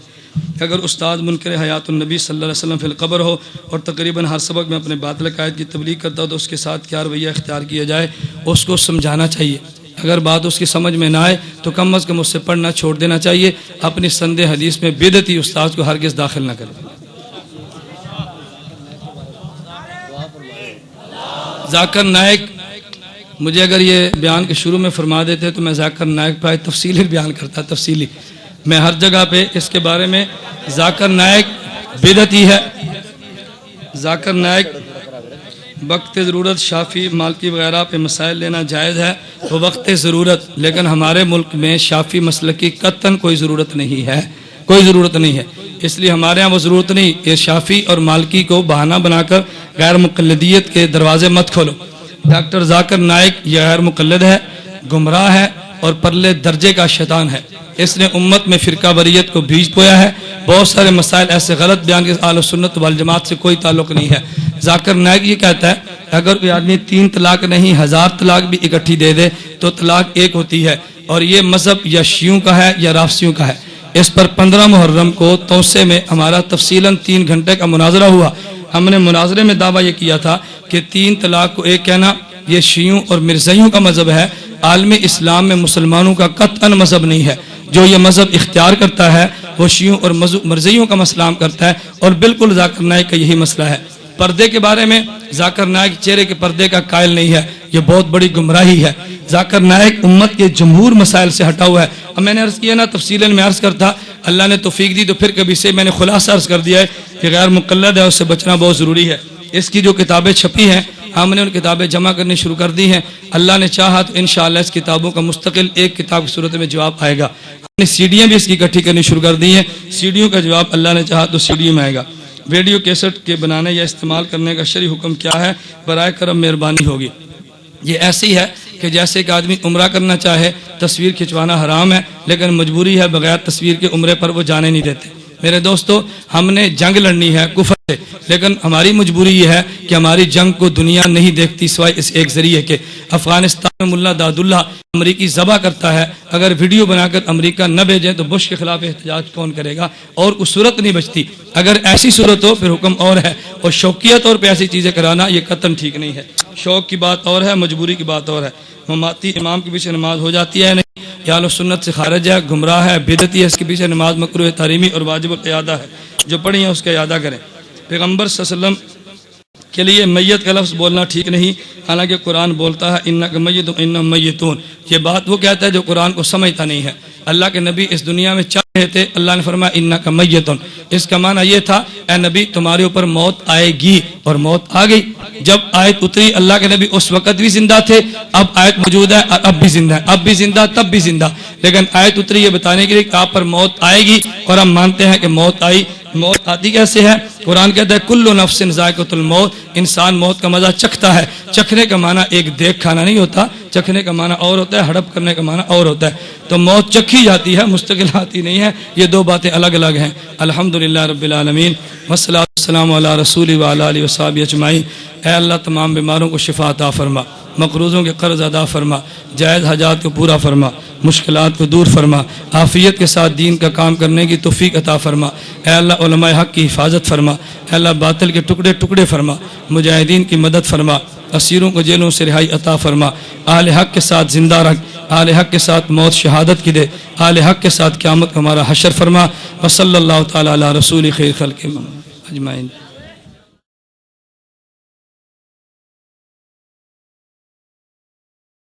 اگر استاد منکر حیات النبی صلی اللہ علیہ وسلم فی القبر ہو اور تقریباً ہر سبق میں اپنے باطل عقائد کی تبلیغ کرتا ہو تو اس کے ساتھ کیا رویہ اختیار کیا جائے؟ اس کو سمجھانا چاہیے. اگر بات اس کی سمجھ میں نہ آئے تو کم از کم اس سے پڑھنا چھوڑ دینا چاہیے. اپنی سند حدیث میں بدعتی استاد کو ہرگز داخل نہ کرے. ذاکر نائک مجھے اگر یہ بیان کے شروع میں فرما دیتے تو میں ذاکر نائک پہ تفصیلی بیان کرتا. تفصیلی میں ہر جگہ پہ اس کے بارے میں ذاکر نائک بدعتی ہے. ذاکر نائک وقت ضرورت شافی مالکی وغیرہ پہ مسائل لینا جائز ہے وہ وقت ضرورت، لیکن ہمارے ملک میں شافی مسلک کی قطعاً کوئی ضرورت نہیں ہے، کوئی ضرورت نہیں ہے. اس لیے ہمارے ہاں وہ ضرورت نہیں کہ شافی اور مالکی کو بہانہ بنا کر غیر مقلدیت کے دروازے مت کھولو. ڈاکٹر ذاکر نائک یہ غیر مقلد ہے، گمراہ ہے اور پرلے درجے کا شیطان ہے. اس نے امت میں فرقہ واریت کو بیج بویا ہے. بہت سارے مسائل ایسے غلط بیان کے اہل سنت والجماعت سے کوئی تعلق نہیں ہے. ذاکر نائک یہ کہتا ہے اگر کوئی آدمی 3 طلاق نہیں 1000 طلاق بھی اکٹھی دے دے تو طلاق ایک ہوتی ہے، اور یہ مذہب یا شیعوں کا ہے یا رافضیوں کا ہے. اس پر 15 محرم کو توسے میں ہمارا تفصیلاً 3 گھنٹے کا مناظرہ ہوا. ہم نے مناظرے میں دعویٰ یہ کیا تھا کہ 3 طلاق کو ایک کہنا یہ شیعوں اور مرزائیوں کا مذہب ہے. عالم اسلام میں مسلمانوں کا قطعاً مذہب نہیں ہے. جو یہ مذہب اختیار کرتا ہے وہ شیعوں اور مرزائیوں کا مسئلہ کرتا ہے، اور بالکل ذاکر نائک کا یہی مسئلہ ہے. پردے کے بارے میں ذاکر نائک چہرے کے پردے کا قائل نہیں ہے، یہ بہت بڑی گمراہی ہے. ذاکر نائک امت کے جمہور مسائل سے ہٹا ہوا ہے. اب میں نے عرض کیا نا تفصیلاً میں عرض کرتا، اللہ نے توفیق دی تو پھر کبھی سے میں نے خلاصہ عرض کر دیا ہے کہ غیر مقلد ہے، اس سے بچنا بہت ضروری ہے. اس کی جو کتابیں چھپی ہیں ہم نے ان کتابیں جمع کرنی شروع کر دی ہیں. اللہ نے چاہا تو انشاءاللہ اس کتابوں کا مستقل ایک کتاب کی صورت میں جواب آئے گا. ہم نے سیڈیاں بھی اس کی اکٹھی کرنی شروع کر دی ہیں. سیڈیوں کا جواب اللہ نے چاہا تو سیڈیوں میں آئے گا. ویڈیو کیسٹ کے بنانے یا استعمال کرنے کا شرعی حکم کیا ہے؟ برائے کرم مہربانی ہوگی. یہ ایسی ہے کہ جیسے کہ آدمی عمرہ کرنا چاہے تصویر کھنچوانا حرام ہے، لیکن مجبوری ہے بغیر تصویر کے عمرے پر وہ جانے نہیں دیتے. میرے دوستو ہم نے جنگ لڑنی ہے کفر سے، لیکن ہماری مجبوری یہ ہے کہ ہماری جنگ کو دنیا نہیں دیکھتی سوائے اس ایک ذریعے کے. افغانستان میں ملا داد اللہ امریکی ذبح کرتا ہے، اگر ویڈیو بنا کر امریکہ نہ بھیجیں تو بش کے خلاف احتجاج کون کرے گا؟ اور اس صورت نہیں بچتی. اگر ایسی صورت ہو پھر حکم اور ہے، اور شوقیہ طور پہ ایسی چیزیں کرانا یہ قطعاً ٹھیک نہیں ہے. شوق کی بات اور ہے، مجبوری کی بات اور ہے. مماتی امام کے پیچھے نماز ہو جاتی ہے نہیں، یا اہل سنت سے خارج ہے، گمراہ ہے، بدعتی ہے. اس کے پیچھے نماز مکروہ تحریمی اور واجب القیادہ ہے. جو پڑھی ہیں اس کا اعادہ کریں. پیغمبر صلی اللہ علیہ وسلم کے لیے میت کا لفظ بولنا ٹھیک نہیں، حالانکہ قرآن بولتا ہے انک میت انہم میتون. یہ بات وہ کہتا ہے جو قرآن کو سمجھتا نہیں ہے. اللہ کے نبی اس دنیا میں چل رہے تھے، اللہ نے فرمایا انک میتون. اس کا معنی یہ تھا اے نبی تمہارے اوپر موت آئے گی، اور موت آ گئی. جب آیت اتری اللہ کے نبی اس وقت بھی زندہ تھے، اب آیت موجود ہے اور اب بھی زندہ ہے، اب بھی زندہ تب بھی زندہ. لیکن آیت اتری یہ بتانے کے لیے کہ آپ پر موت آئے گی، اور ہم مانتے ہیں کہ موت آئی. موت آتی کیسے ہے؟ قرآن کہتا ہے کل نفس ذائقۃ الموت. انسان موت کا مزہ چکھتا ہے. چکھنے کا معنی ایک دیکھ کھانا نہیں ہوتا، چکھنے کا معنی اور ہوتا ہے، ہڑپ کرنے کا معنی اور ہوتا ہے. تو موت چکھی جاتی ہے، مستقل آتی نہیں ہے. یہ دو باتیں الگ الگ ہیں. الحمدللہ رب العالمین والصلاۃ والسلام علی رسول و علی آلہ وصحبہ اجمعین. اے اللہ تمام بیماروں کو شفا عطا فرما، مقروضوں کے قرض ادا فرما، جائز حاجات کو پورا فرما، مشکلات کو دور فرما، عافیت کے ساتھ دین کا کام کرنے کی توفیق عطا فرما. اے اللہ علماء حق کی حفاظت فرما. اے اللہ باطل کے ٹکڑے ٹکڑے فرما. مجاہدین کی مدد فرما. اسیروں کو جیلوں سے رہائی عطا فرما. اہل حق کے ساتھ زندہ رکھ. اہل حق کے ساتھ موت شہادت کی دے. اہل حق کے ساتھ قیامت کو ہمارا حشر فرما. وصلی اللہ تعالی علی رسول خیر خلق اجمعین.